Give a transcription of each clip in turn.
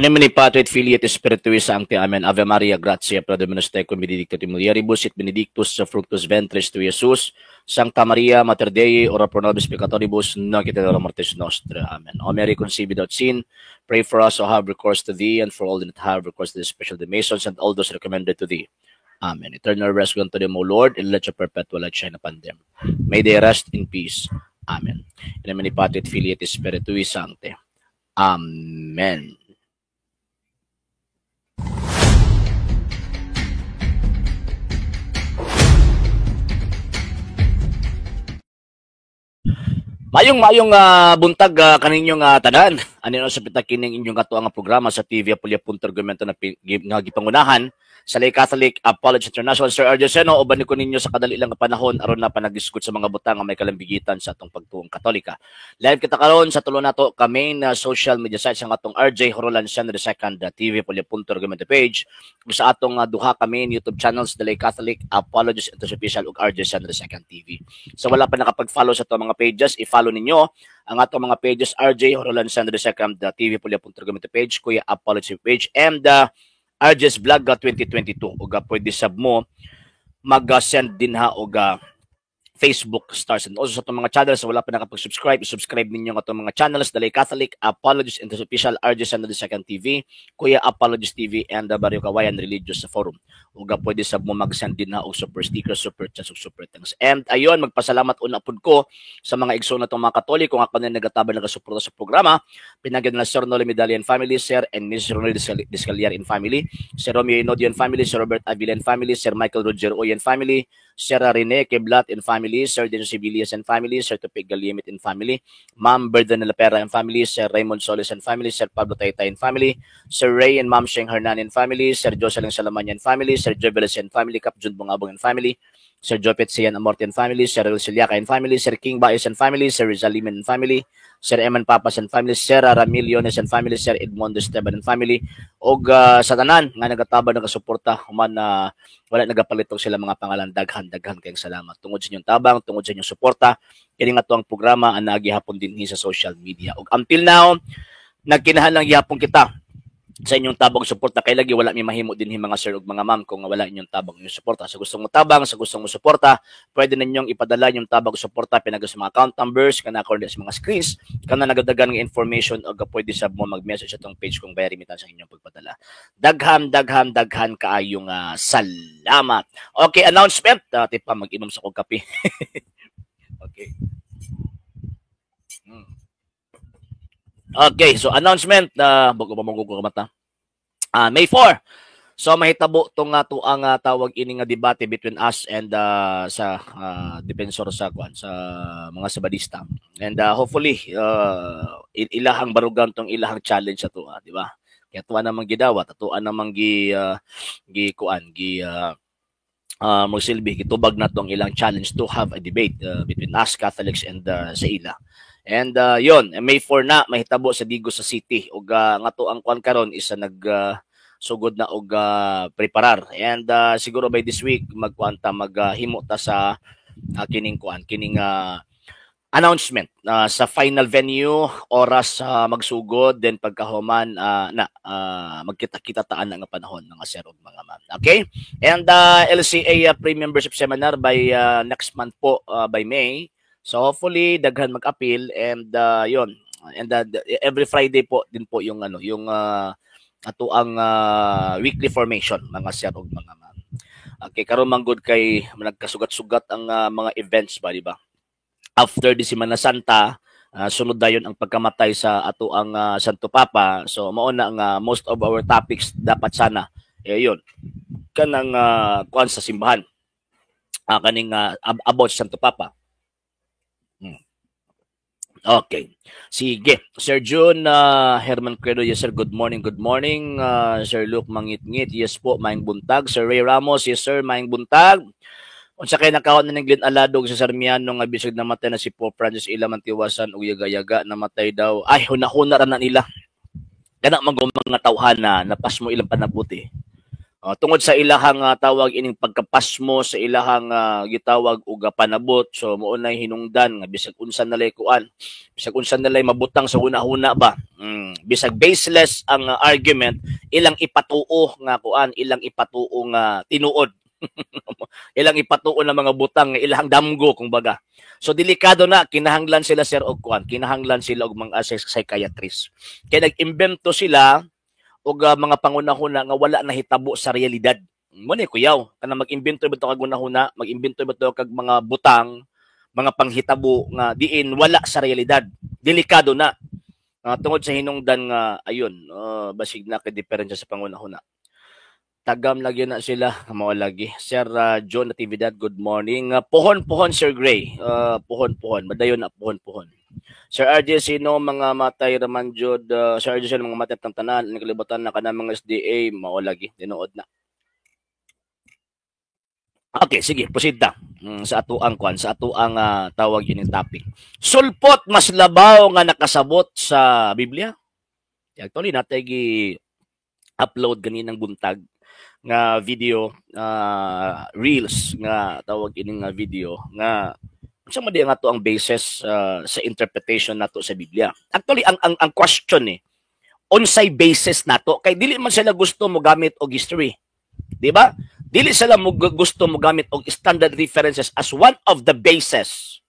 nomine Patri et Filii et Spiritui Sancti. Amen. Ave Maria, gratia pro Dominus tecum, benedicta tu mulieribus, et benedictus fructus ventris tui, Iesus. Sancta Maria, Mater Dei, ora pro nobis peccatoribus, nunc et in hora mortis nostra. Amen. O Mary, conceived without sin, pray for us who have recourse to thee, and for all that have recourse to the special the Masons, and all those recommended to thee. Amen. Eternal rest unto them, O Lord, and let your perpetual light shine upon them. May they rest in peace. Amen. In nomine Patri et Filii et Spiritui Sancti. Amen. Mayong buntag kaninyong tanan. Ano sa pitakining inyong katuang programa sa TV Apolya.argumento na gipangunahan sa Lay Catholic Apology International. Sir Argeseno, uban ko ninyo sa kadali lang panahon aron na panag-discuss sa mga butang nga may kalambigitan sa atong pagtuong Katolika. Live kita karon sa tulo nato ka main social media sites ang atong RJ Horolan Senior II TV Apolya.argumento page ug sa atong duha ka main YouTube channels, The Lay Catholic Apologies Official ug RJ Senior II TV. So wala pa nakapag-follow sa atong mga pages, i-follow ninyo ang atong mga pages RJ Horolan Senior II TV Apolya.argumento page, Kuya Apology page, and RJ's Vlog 2022. Ug pwede sab mo mag-send din ha og Facebook stars, and also sa itong mga channels wala pa nakapag-subscribe, i-subscribe ninyo ang itong mga channels, The Lay Catholic Apologies and Official RJ Senior II TV, Kuya Apologies TV, and the Barrio Kawayan Religious Forum. Uga pwede sab mo mag-send din na og super stickers, super chats, ug super thanks. And ayun, magpasalamat una pud ko sa mga igsoon natong mga Katoliko nga kanang nagatabang nagasuporta sa programa. Pinagyan na Sir Noli Medallian family, Sir and Mrs. Ronald Discaliar in family, Sir Romeo Inodian family, Sir Robert Avilan family, Sir Michael Roger Oyen family, Sir Rene Keblat and family, Sir Dennis Sibilias and family, Sir Tupig Galimit and family, Ma'am Berda Nalapera and family, Sir Raymond Solis and family, Sir Pablo Taytay and family, Sir Ray and Ma'am Sheng Hernan and family, Sir Jocelyn Salamanyan and family, Sir Jovelis and family, Kap Jun Bungabong and family, Sir Jopet Sian Amorte and family, Sir Siliaca and family, Sir King Baez and family, Sir Rizaliman and family, Sir Eman Papas and family, Sir Ramiliones and family, Sir Edmondo Esteban and family, og sa tanan nga nagatabang nagasuporta human wala nagapalitong sila mga pangalan, daghan kayong salamat tungod sa inyong tabang, tungod sa inyong suporta. Kini nga tuang programa ang nagihapon din sa social media. Og until now nagkinahanglan gihapon kita sa inyong tabang suporta, kay lagi wala mi mahimo din mga sir ug mga ma'am kung wala inyong tabang inyong suporta. Sa gustong mo tabang, sa gustong mo suporta, pwede ninyong ipadala yung tabang suporta pinag sa mga account numbers kana according sa mga screens kana nagadagan nga information ug pwede sab mo mag-message sa tong page kung bayari mitan sa inyong pagpadala. Daghan kaayong salamat. Okay, announcement. Tipa mag-inom sa kog kape. Okay. Okay, so announcement, bago pa magugo mata. May 4. So mahitabo tong tuang tawag ini nga debate between us and sa defensor sa mga sabadista. And hopefully ilahang barugan tong ilahang challenge sa tuwa, di ba? Kaya tuwa namang gidawat, tuwa namang magsilbi gitubag na tong ilang challenge to have a debate between us Catholics and sa ila. And yon, May 4 na mahitabo sa Digos sa City ug nga to ang kwan karon isa sugod na og preparar. And siguro by this week maghimo ta sa kining announcement sa final venue, oras magsugod, then pagkahuman magkita-kita taan nga panahon mga sir ug mga ma'am. Okay? And LCA pre-membership seminar by next month po, by May. So hopefully daghan mag-appeal, and yon, and every Friday po din po yung ato ang weekly formation mga sir ug mga ma'am. Okay, karon man good kay nagkasugat-sugat ang mga events ba, di ba? After di Semana Santa, sunod dayon ang pagkamatay sa ato ang Santo Papa. So mao na ang most of our topics dapat sana yon kanang kuan sa simbahan, kaning about Santo Papa. Okay. Sige. Sir June Herman Credo, yes sir, good morning. Sir Luke Mangit-ngit, yes po, maayong buntag. Sir Ray Ramos, yes sir, maayong buntag. Unsa kay nakaon na ng Glen Aladog sa Sarmiano nga bisag namatay na si Pope Francis ila man tiwasan ug yaga-yaga namatay daw. Ay hunahuna ra na nila. Kana mga tawhana napas mo ilang panabuti. Tungod sa ilahang tawag ining pagkapasmo sa ilahang gitawag og panabot, so mao nay hinungdan nga bisag unsa nalay kuan, bisag unsa nalay mabutang sa una-una ba, bisag baseless ang argument, ilang ipatuo nga kuan, ilang ipatuo nga tinuod. Ilang ipatuo na mga butang nga ilang damgo kumbaga. So delikado na, kinahanglan sila sir og kuan, kinahanglan sila og mga psychiatrist. Kaya nag-imbento sila og mga pangunahuna nga wala nahitabo sa realidad. Mo ni kuyaw, kanang mag-imbento ba to kag unahuna, mag-imbento ba to kag mga butang, mga panghitabo nga diin wala sa realidad. Delikado na. Tungod sa hinungdan nga ayun, basig na kay diferensya sa pangunahuna. Tagam lagi na sila, mao lagi. Sir John Natividad, good morning. Pohon-pohon Sir Gray. Pohon-pohon, madayon na pohon-pohon. Sir RJ, sino mga matay raman jud? Sir RJ, sino mga matay ng tanan, nakalibutan na ka na mga SDA, mao lagi, tinuod na. Okay, sige, proceed ta. Sa ato ang kwan, sa ato ang tawag yun yung topic. Sulpot mas labaw nga nakasabot sa Biblia. Actually, natay gi-upload ganinang buntag nga video, reels nga tawag ining video nga unsa man di nga to ang basis sa interpretation nato sa Biblia. Actually ang question unsay basis nato kay dili man sila gusto mo gamit og history. Di ba? Dili sila mo gusto mo gamit og standard references as one of the basis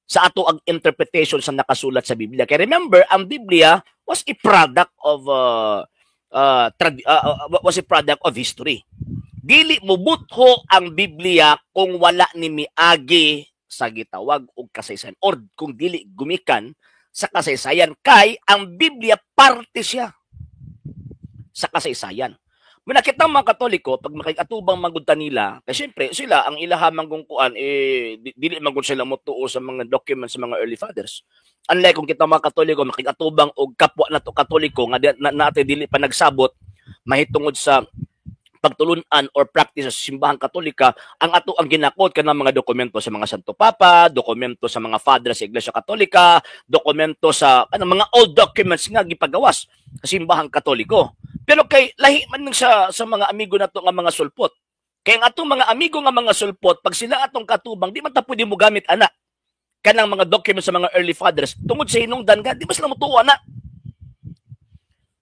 sa ato ang interpretation sa nakasulat sa Biblia. Kay remember, ang Biblia was a product of history. Dili mo butho ang Biblia kung wala ni miagi sa gitawag og kasaysayan or kung dili gumikan sa kasaysayan kay ang Biblia parte siya sa kasaysayan. Mo nakita mga Katoliko pag makikatubang magudta nila, kay syempre sila ang ilahamang kung kuan dili magud sila motuo sa mga documents sa mga early fathers. Unlike kung kita mga Katoliko makikatubang og kapwa nato Katoliko nga natin dili pa nagsabot mahitungod sa pagtulunan or practice sa simbahang Katolika, ang ato ang ginakot kanang mga dokumento sa mga Santo Papa, dokumento sa mga fathers sa Iglesia Katolika, dokumento sa mga old documents nga gipagawas sa simbahang Katoliko. Pero kay lahi man sa mga amigo nato nga mga sulpot. Kay ang atong mga amigo nga mga sulpot, pag sila atong katubang, di man ta pwede mo gamit ana kanang mga documents sa mga early fathers tungod sa hinungdan nga, di ba sila motuwa na?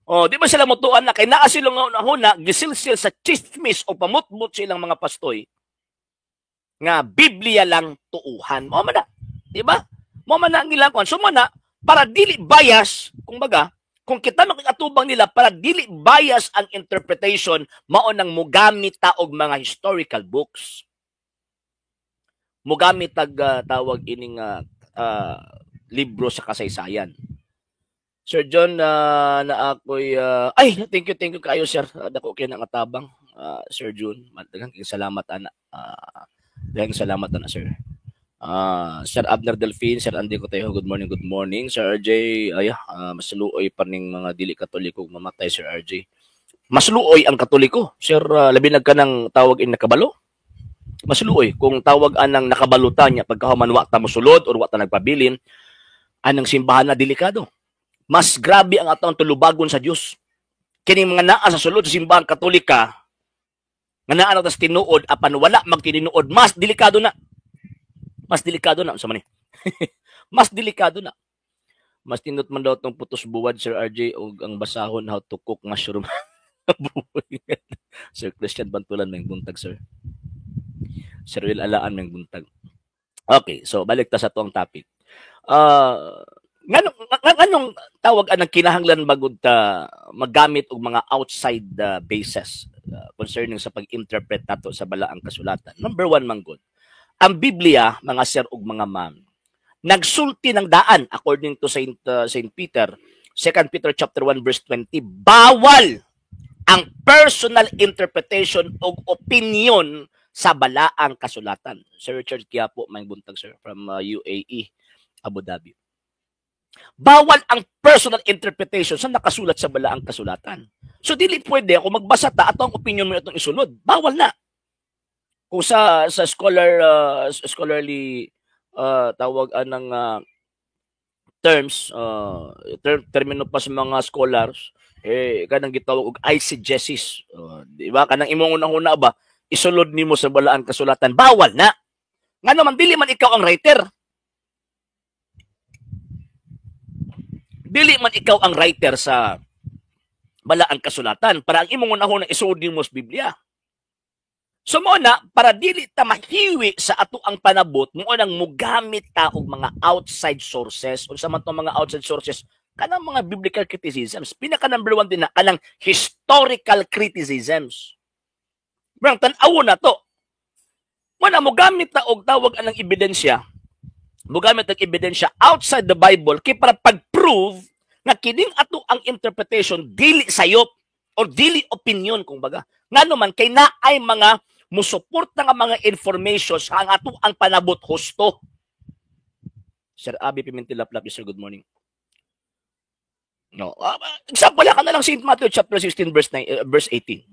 Di ba sila motuan na kay naa silang una gisilsil sa chismis o pamutmut silang mga pastoy nga Biblia lang tuuhan. Mo man na, di ba? Mo man na ang ilang kon. So man na para dili bias, kumbaga, kung kita makikatubang nila para dili bias ang interpretation, mao nang mugamit ta og mga historical books. Mugamit tag tawag ining libro sa kasaysayan. Sir John, na ako'y, thank you kayo, sir. Dako kayo nga tabang, Sir John. Daghang salamat, ana. Daghang salamat, ana, sir. Sir Abner Delfin, Sir Andy Cotejo, good morning. Sir RJ, masluoy pa ning mga dili Katoliko mamatay, Sir RJ. Masluoy ang Katoliko, sir, labi nagka ng tawag in nakabalo. Masluoy, kung tawag anang nakabalutan niya, pagkahuman wa ta mosulod or wa ta nagpabilin, anang simbahan na delikado. Mas grabe ang atong tulubagon sa Dios. Kini mga naa sa sulod sa simbahang Katolika nga naa na tas tinuod apan wala magtinuod, mas delikado na. Mas delikado na sa man. Mas delikado na. Mas tinut man daw tong putos buwad, Sir RJ, og ang basahon how to cook mushroom. Sir Christian Bantulan may buntag, sir. Sir Will Alaan may buntag. Okay, so balik ta sa tuang topic. Nganong tawag anang kinahanglan bagud ta magamit og mga outside bases concerning sa pag-interpret nato sa balaang kasulatan. Number 1 manggod. Ang Biblia, mga sir ug mga ma'am, nagsulti ng daan according to Saint Peter, 2 Peter chapter 1 verse 20, bawal ang personal interpretation o opinion sa balaang kasulatan. Sir Richard Quiapo, may buntag, sir, from UAE, Abu Dhabi. Bawal ang personal interpretation sa nakasulat sa balaang kasulatan. So dili pwede ako magbasa ta ato ang opinion mo itong isulod. Bawal na. Kung sa scholarly tawag anang terms, termino pa sa mga scholars, kanang gitawag og eisegesis. Di ba? Kanang imong una ba, isulod nimo sa balaan kasulatan, bawal na. Nga naman, dili man ikaw ang writer. Dili man ikaw ang writer sa balaan kasulatan. Para ang imong una isulod nimo sa Biblia. So mo na, para dili ta mahiwi sa ato ang panabot, mo nang mugamit ta og mga outside sources. Unsa man tong mga outside sources? Kanang mga biblical criticisms. Pinaka number 1 din na, kanang historical criticisms. Brang, tan-awo na to. Mo na, mugamit ta og tawag anang ebidensya. Mugamit ang ebidensya outside the Bible kay para pag-prove nga kining ato ang interpretation dili sayop or dili opinion kung baga. Nga naman, kay naay mga musuporta nga mga informations ang ato ang panabot husto. Sir Abby Pimentel-Laplap, sir, good morning. No, example ka na lang St. Matthew chapter 16 verse 18.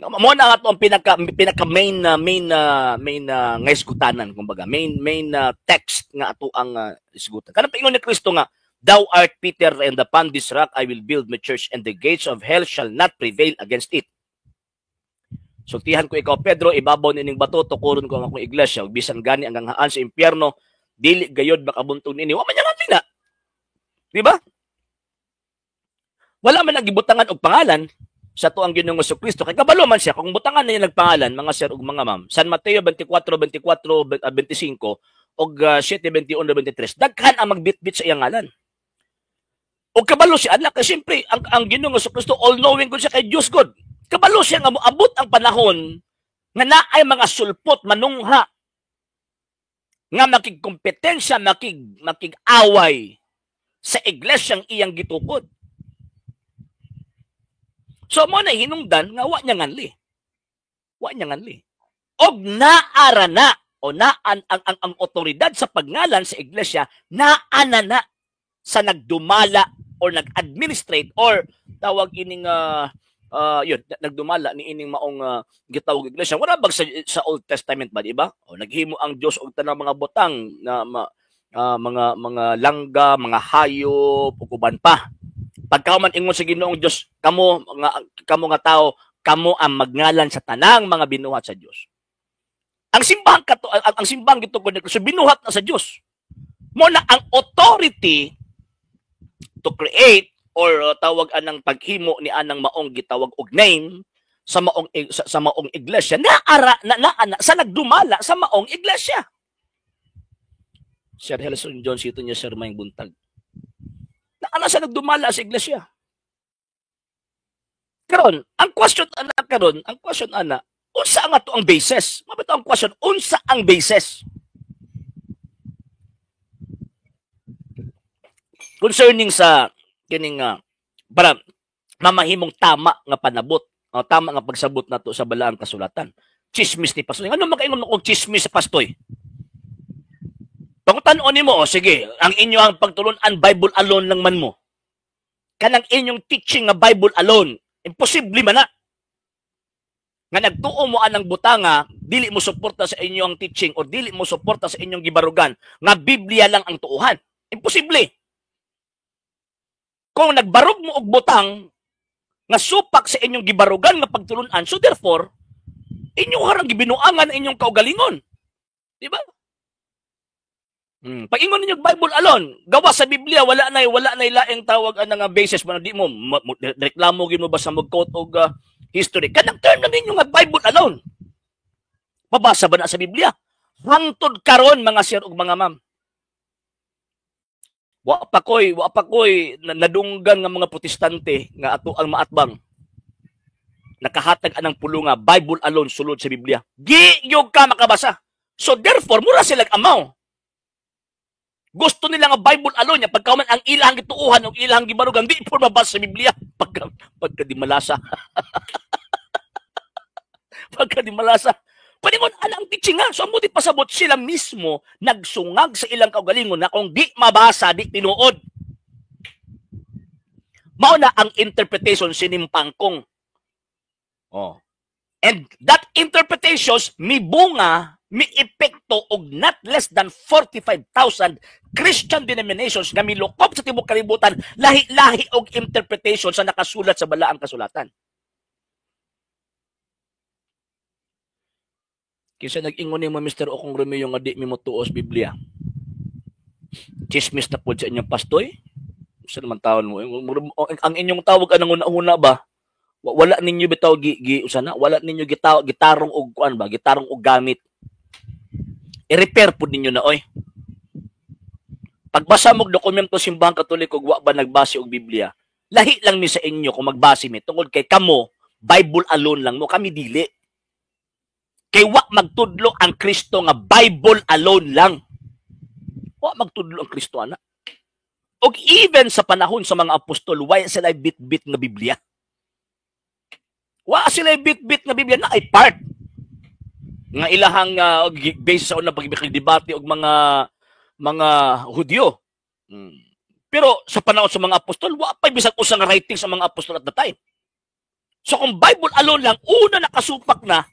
Mo na ato ang pinaka main nga isgutanan kumbaga. Main text nga ato ang isgutan. Kanang paingon ni Kristo nga, "Thou art Peter, and upon this rock I will build my church, and the gates of hell shall not prevail against it." Sultihan ko ikaw, Pedro, ibabaw nining bato, tukuron ko ang akong iglesia. Bisan gani ang haan sa impyerno, dili gayod makabuntong nini. Wa man yang atina. Di ba? Wala man nagibutangan og pangalan sa tuang Ginoong Jesucristo. Kay kabalo man siya kung butangan na niya nagpangalan, mga sir ug mga ma'am. San Mateo 24:25 og 7:21-23. Daghan ang magbitbit sa iyang ngalan. O kabalo siya anak kasi siyempre ang Ginoong Jesucristo all knowing gud siya kay Dios God. Kabalo siya nga moabot ang panahon nga naay mga sulpot manungha nga makigkompetensya, makig-away sa iglesyang iyang gitukod. So mo na hinungdan nga wa niya nganli. Wa niya nganli. Og naara na o naan ang otoridad sa pagngalan sa iglesia naana na sa nagdumala or nag-administrate or tawag ining yun, nagdumala ni ining maong gitawag iglesia. Wala bag sa Old Testament ba, di ba? O naghimo ang Dios og tanang mga butang na mga langga, mga hayop, uban pa. Pagka man ingon sa Ginoong Dios, kamo nga tao, kamo ang magngalan sa tanang mga binuhat sa Dios. Ang simbahang gitugod ni Kristo binuhat na sa Dios. Mo na ang authority to create or tawag anang paghimo ni anang maong gitawag og name sa maong iglesia naara na sa nagdumala sa maong iglesia. Sir Helson John Sito niya sir Mayng buntag. Naana sa nagdumala sa iglesia. Karon, ang question ana, unsa nga to ang basis? Mabito ang question, unsa ang basis? Concerning sa kining para mamahimong tama nga panabot o tama nga pagsabot nato sa balaang kasulatan. Chismis ni Pastoy. Ano makaingon og chismis sa Pastoy? Pangutan-on nimo, sige, ang inyong pagtulunan Bible alone lang man mo. Kanang inyong teaching nga Bible alone, imposible man na. Nga nagtuo mo anang butanga, dili mo suporta sa inyong teaching o dili mo suporta sa inyong gibarugan nga Biblia lang ang tuuhan. Imposible. Kung nagbarog mo og butang nga supak sa inyong gibarugan nga pagtulunan, so therefore inyong harang gibinuangan inyong kaugalingon. Di ba? Pag ingon ninyo Bible alone, gawa sa Biblia wala nay laing tawag ana nga basis man di mo reklamo gyud mo basta mag-quote og history. Kanang term na ninyo nga Bible alone. Mabasa ba na sa Biblia? Hangtod karon mga sir ug mga ma'am. Wa pa koy nadunggan nga mga protestante nga ato ang maatbang. Nakahatag anang pulunga Bible alone sulod sa Biblia. Di gyud ka makabasa. So therefore mura sila amaw. Gusto nila nga Bible alone nya pagkaman ang ilang gituuhan ug ilang gibarugan di po mabasa sa Biblia pagka di malasa. Pagka di malasa. Paningon alang teaching nga. So, amo di pasabot sila mismo nagsungag sa ilang kaugalingon na kung di mabasa, di tinuod. Mao na ang interpretation sinimpangkong. Oh. And that interpretations mi bunga, mi epekto og not less than 45,000 Christian denominations nga milukop sa tibuok kalibutan, lahi-lahi og interpretation sa nakasulat sa balaang kasulatan. Kisa nag-ingon ni mo, Mr. Okong Romeo, nga di mi mo tuos Biblia. Chismis na po sa inyong pastoy. Sa naman tawon mo. Ang inyong tawag anong una-una ba? Wala ninyo bitaw usana, wala ninyo gitarong og kuan ba, gitarong og gamit. I-repair po ninyo na oy. Pagbasa mo og dokumento simbahang Katoliko wa ba nagbase og Biblia? Lahi lang mi sa inyo kung magbase mi tungod kay kamo Bible alone lang mo, kami dili. Kay wa magtudlo ang Kristo nga Bible alone lang. Wa magtudlo ang Kristo ana. Og even sa panahon sa mga apostol, why sila bit-bit nga Biblia? Wa sila bit-bit nga Biblia na ay part nga ilahang based sa unang pagdebate og mga Hudyo. Pero sa panahon sa mga apostol, wa pa bisag usa nga writing sa mga apostol at the time. So kung Bible alone lang, una nakasupak na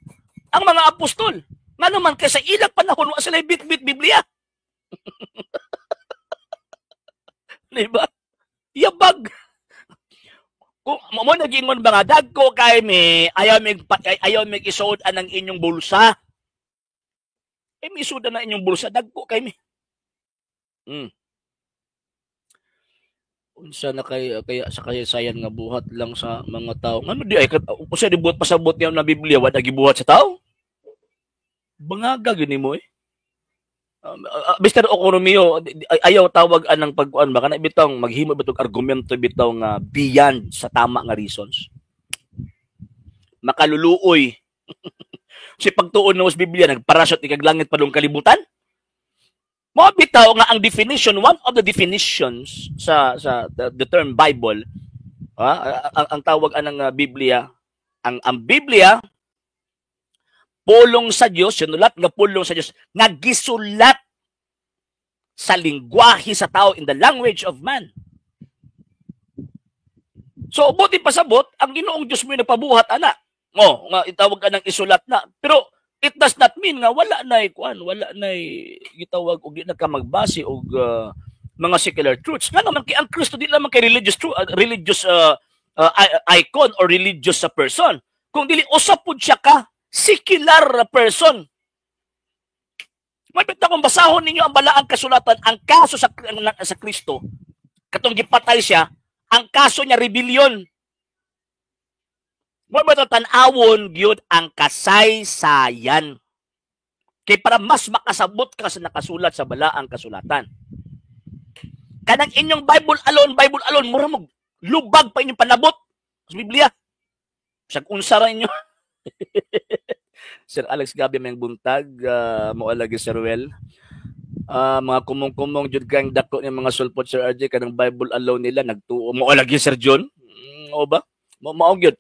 ang mga apostol. Nga naman, kaysa ilang panahon, wa sila bit-bit Biblia. Diba? Yabag. Kung mo nag-ingon ba nga, dagko kay me, ayaw mig isod ang inyong bulsa. May isuda na inyong bulsa, dagko kay me. Unsa na kaya sa kasaysayan nga buhat lang sa mga tao. Ano di ay usa di buhat pasabot niya na Biblia wa gibuhat sa tao? Bangaga gini mo eh. Mr. Okoromio, ayaw tawag anang pagkuan ba kana bitong maghimo bitong argumento bitaw nga beyond sa tama nga reasons. Makaluluoy. Si pagtuon na sa Biblia nagparasot ikag langit padung kalibutan. Mo bitaw nga ang definition, one of the definitions sa the term Bible, ang tawag anang Biblia, ang Biblia pulong sa Dios, sinulat nga pulong sa Dios nga gisulat sa lingwahe sa tao in the language of man. So buti pasabot ang Ginoong Dios mo nagpabuhat ana. Nga itawag ka ng isulat na. Pero it does not mean nga wala nay gitawag og di na ka magbase og mga secular truths. Nga naman kay ang Kristo di naman kay religious icon or religious person. Kung dili usap pud siya ka secular person. Mabit na kung basahon ninyo ang balaang kasulatan, ang kaso sa Kristo, katong gipatay siya, ang kaso niya rebellion. Mabit na tanawon gyud ang kasaysayan. Kay para mas makasabot ka sa nakasulat sa balaang kasulatan. Kanang inyong Bible alone, mura mo lubag pa inyong panabot sa Biblia. Sag unsa ra inyo. Sir Alex Gabi may buntag, moalagi Sir Ruel. Mga kumong-kumong jud kang dako ni mga sulpot Sir RJ kanang Bible alone nila nagtuo moalagi Sir John. O ba? Mao gyud.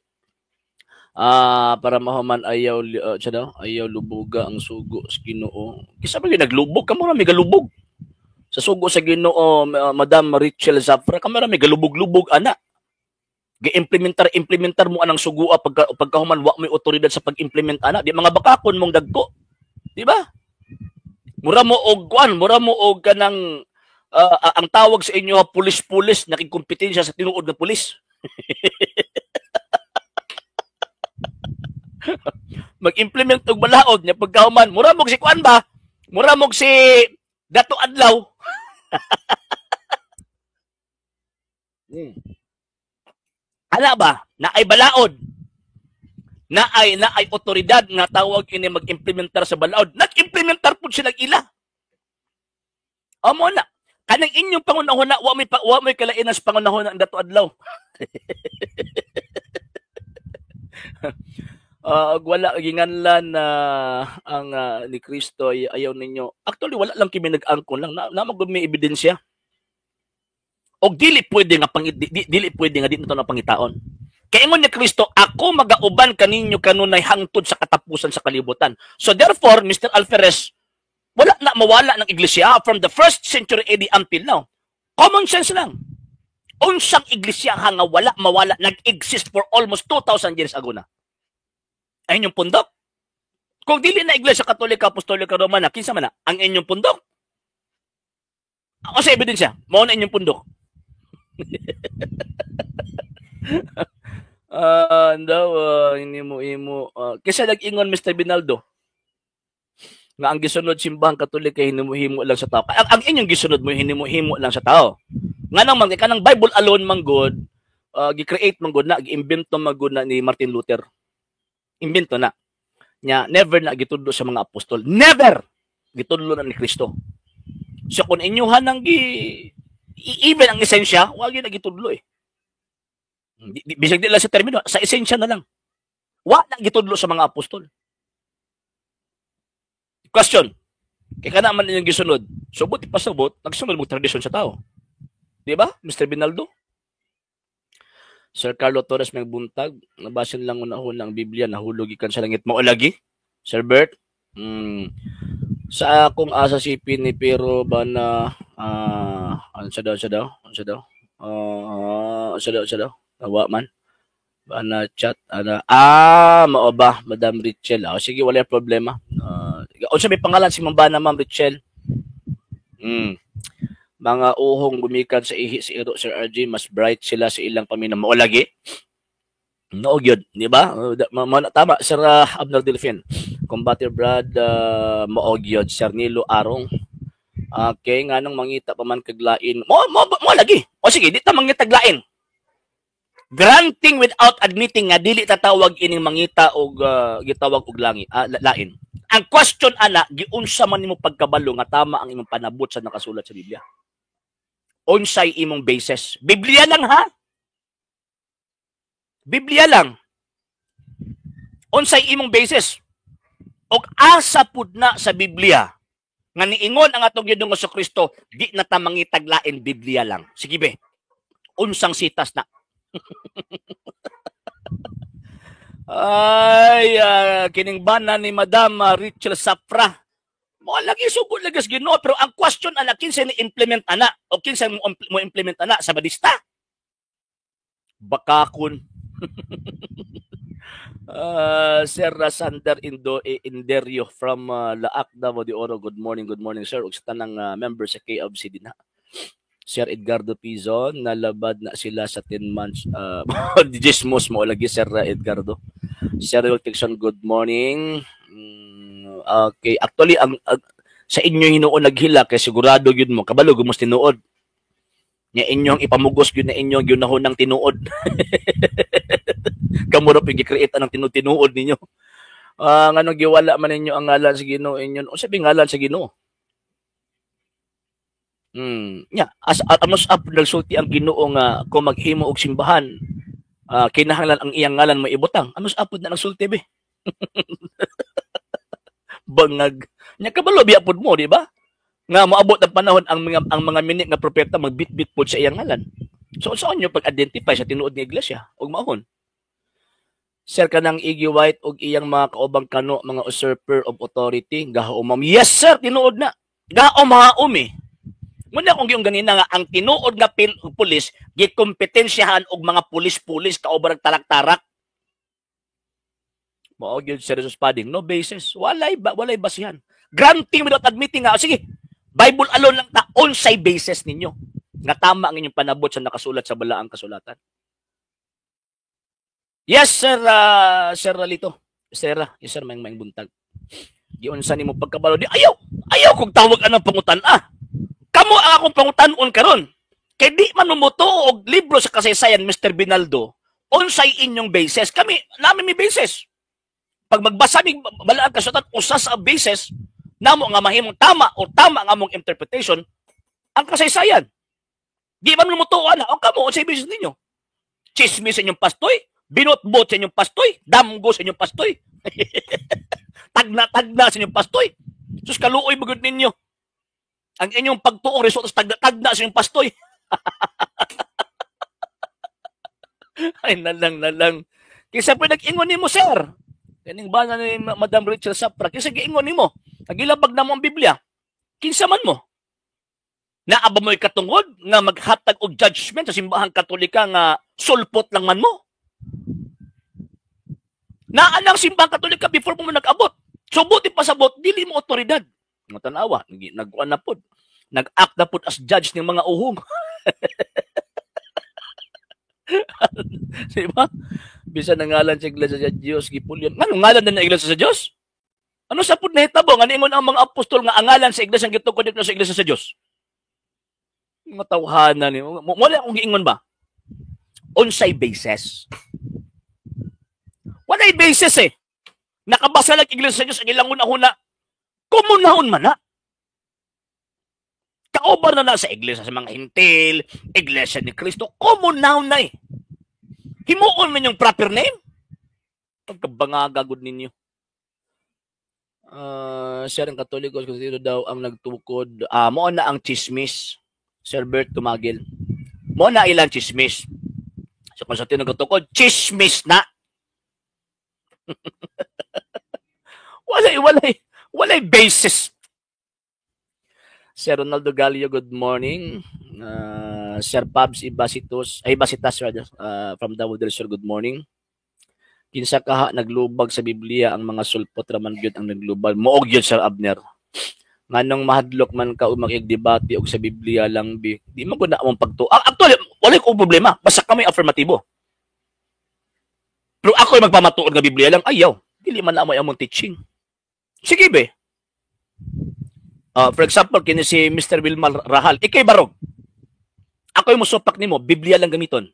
Para mahuman ayaw ayaw lubuga ang sugo sa Ginoo. Kisa ba naglubog kamo ra may galubog. Sa sugo sa Ginoo, Madam Rachel Zafra, kamo ra may galubog-lubog ana. Gi-implementar mo anang sugua pagkahuman wa may otoridad sa pag-implement ana, di mga bakakon mong dagko. Di ba? Mura mo og kanang ang tawag sa inyo pulis-pulis nakikompetensya sa tinuod nga pulis. Mag-implement og balaod nya pagkahuman, mura mo si kuan ba? Mura mo si Dato Adlaw. Ala ba na ay balaod na ay otoridad nga tawag ini mag-implementar sa balaod, nag-implementar pud sila ila. Amo na kanang inyong pangunahon wa may kalainan sa pangunahon ang Dato Adlaw. Wala ginganlan na ang ni Kristo ayaw ninyo. Actually wala lang kimi nag-angkon lang na may ebidensya. Og dili pwede nga dili pwede nga dito na pangitaon. Kay ingon ni Kristo, ako magauban kaninyo kanunay hangtod sa katapusan sa kalibutan. So therefore, Mr. Alferez, wala na mawala ng iglesia from the 1st century AD until now. Common sense lang. Unsang iglesia nga wala mawala nag-exist for almost 2,000 years ago na. Ayun yung pundok. Kung dili na Iglesia Katolika, Apostolika, Romana, kinsa man na ang inyong pundok? O sa ebidensya, mao na inyong pundok. Hindi mo kaysa nag-ingon Mr. Binaldo nga ang gisunod simbahang Katolika hinimo-himo lang sa tao. Ang inyong gisunod mo hinimo-himo lang sa tao. Nga nang kanang Bible alone man god, gi-create man god na, gi-imbento man god na ni Martin Luther. Imbento na. Nya never na gitudlo sa mga apostol. Never gitudlo na ni Kristo. So kung inyuhan nang even ang esensya, wag na gitudlo eh. Bisag di lang sa termino, sa esensya na lang. Wa na gitudlo sa mga apostol. Question. Kaya ka naman ninyong gisunod. Subot, ipasubot, nagsunod mo tradisyon sa tao. Di ba, Mr. Binaldo? Sir Carlo Torres may buntag. Nabasin lang unahon ang Biblia, nahulog ikan sa langit mo. O lagi? Sir Bert? Sa akong asa sipin ni Pero ba na ano sa daw? Awa man. Ana chat ana mao ba Madam Richel. Sige, wala problema. Unsa may pangalan si Mambana Ma'am Richel? Mga uhong gumikan sa ihi si Iro Sir RJ, mas bright sila sa ilang pamina. Mao lagi. No gyud, di ba? Tama Sir Abner Delfin. Combatter Brad mao gyud Sir Nilo Arong. Okay, nganong mangita pa man kaglain. Mo lagi. O sige, di ta mangita kaglain. Granting without admitting nga dili tatawag ining mangita og gitawag og lain. Ang question ana, giunsa man nimo pagkabalo nga tama ang imong panabot sa nakasulat sa Biblia? Unsay imong basis? Biblia lang ha? Biblia lang. Unsay imong basis? Og asa pud na sa Biblia nga niingon ang atong Ginoong Jesucristo, di na ta mangitag lain, Biblia lang. Sige be. Unsang sitas na? Ay, kining bana ni Madam Rachel Safra. Mo lagi sugod lagas Ginoo, pero ang question ana kinsa ni implement ana o kinsa mo implement ana sa badista? Bakakon. Sir Sander Inderio from Laak, Davao de Oro. Good morning sir. Ug sa tanang member sa KFC din ha. Sir Edgardo Pizon, nalabad na sila sa 10 months. Dismos mo lagi, Sir Edgardo. Sir Wilkison, good morning. Okay, actually, sa inyo hinuon naghila, kay sigurado yun mo, kabalo, gumos tinuod. Nya inyong ipamugos yun na inyong ginahon ng tinuod. Kamuro pag-create ng tinuod ninyo. Anong giwala man ninyo ang ngalan sa Ginoo inyo? O sabi ngalan sa Ginoo? As amos up nagsulti ang Ginoo nga kung maghimo og simbahan, kinahanglan ang iyang ngalan mo ibutang. Amos up na nagsulti be. Bangag. Nya kabalo biya pud mo, di ba? Nga moabot ang panahon ang mga minit nga propeta magbitbit pud sa iyang ngalan. So saan nyo pag-identify sa tinuod nga iglesia og maahon? Sir kanang Iggy White og iyang mga kaubang kano, mga usurper of authority, gahaumam. Yes sir, tinuod na. Gahaum eh. Muna kung yung ganina nga, ang tinuod nga pulis, gikompetensyahan og mga pulis-pulis, kaubarag tarak-tarak. Mao gyud si Jesus Pading, no basis. Walay basihan. Granting without admitting nga, sige, Bible alone lang ta, unsay basis ninyo. Nga tama ang inyong panabot sa nakasulat sa balaang kasulatan. Yes, sir, Sir Ralito. Sir, yes, sir, may buntag. Giunsa nimo pagkabalo di ayaw kog tawag anang pangutan Kamo ang akong pangutan-on karon. Kay di man umuto og libro sa kasaysayan, Mr. Binaldo, unsay inyong basis. Namin may basis. Pag magbasa mig balaang kasulatan, usa sa basis namo nga mahimong tama o tama nga among interpretation ang kasaysayan. Di man umuto ana o kamo unsay basis ninyo? Chismis sa inyong pastoy, binotbot sa inyong pastoy, damgo sa inyong pastoy. Tagna sa inyong pastoy. Sus kaluoy magud ninyo. Ang inyong pagtuong resulta tagna sa inyong pastoy. Ay, nalang. Kisa pa nag-ingon ni mo, sir. Kaning bana ni Madam Rachel Safra. Kisa giingon ni mo. Nagilabag na mo ang Biblia. Kinsa man mo. Naaba mo'y katungod nga maghatag og judgment sa simbahang Katolika nga sulpot lang man mo. Naanang simbahang Katolika before mo nag-abot. So buti pa sa bot, dili mo otoridad. Mga tanawa, nag-kuan na pod. Nag-act na pod as judge ng mga uhong. Diba? Bisa nangalan sa iglesia sa Diyos, gipulyon. Ano ngalan na na iglesia sa Diyos? Ano sa pud nahitabo nga ningon ang mga apostol nga angalan sa iglesia ang gitukod dito sa iglesia sa Diyos? Mga tawhanan ni. Wala akong giingon ba? Unsay basis? Walay basis eh. Nakabasa lang iglesia sa Diyos ang ilang una-una. Kumunahon man na. Kauban na sa iglesia sa mga hintil, iglesia ni Kristo, kumunahon na eh. Himuon man yung proper name. Pagkabangagagod ninyo. Sir, ang Katoliko, kung sino daw ang nagtukod, mo na ang chismis. Sir Bert Tumagil. Mo na ilang chismis. So kung sa sino nagtukod, chismis na. walay basis. Sir Ronaldo Galio, good morning. Sir Pabs Ibasitas, from Davao del Sur, good morning. Kinsa kaha naglubag sa Biblia ang mga sulpot raman gyud ang naglubag. Moog gyud Sir Abner. Nganong mahadlok man ka makigdebate og sa Biblia lang bi. Di man gud na among pagtuo. Actually, wala ko problema. Basta kami affirmatibo. Pero ako ay magpamatuod nga Biblia lang, ayaw. Dili man na mo among teaching. Sige be. For example, kini si Mr. Wilmar Rahal, ikay barog. Ako yung musupak nimo, Biblia lang gamiton.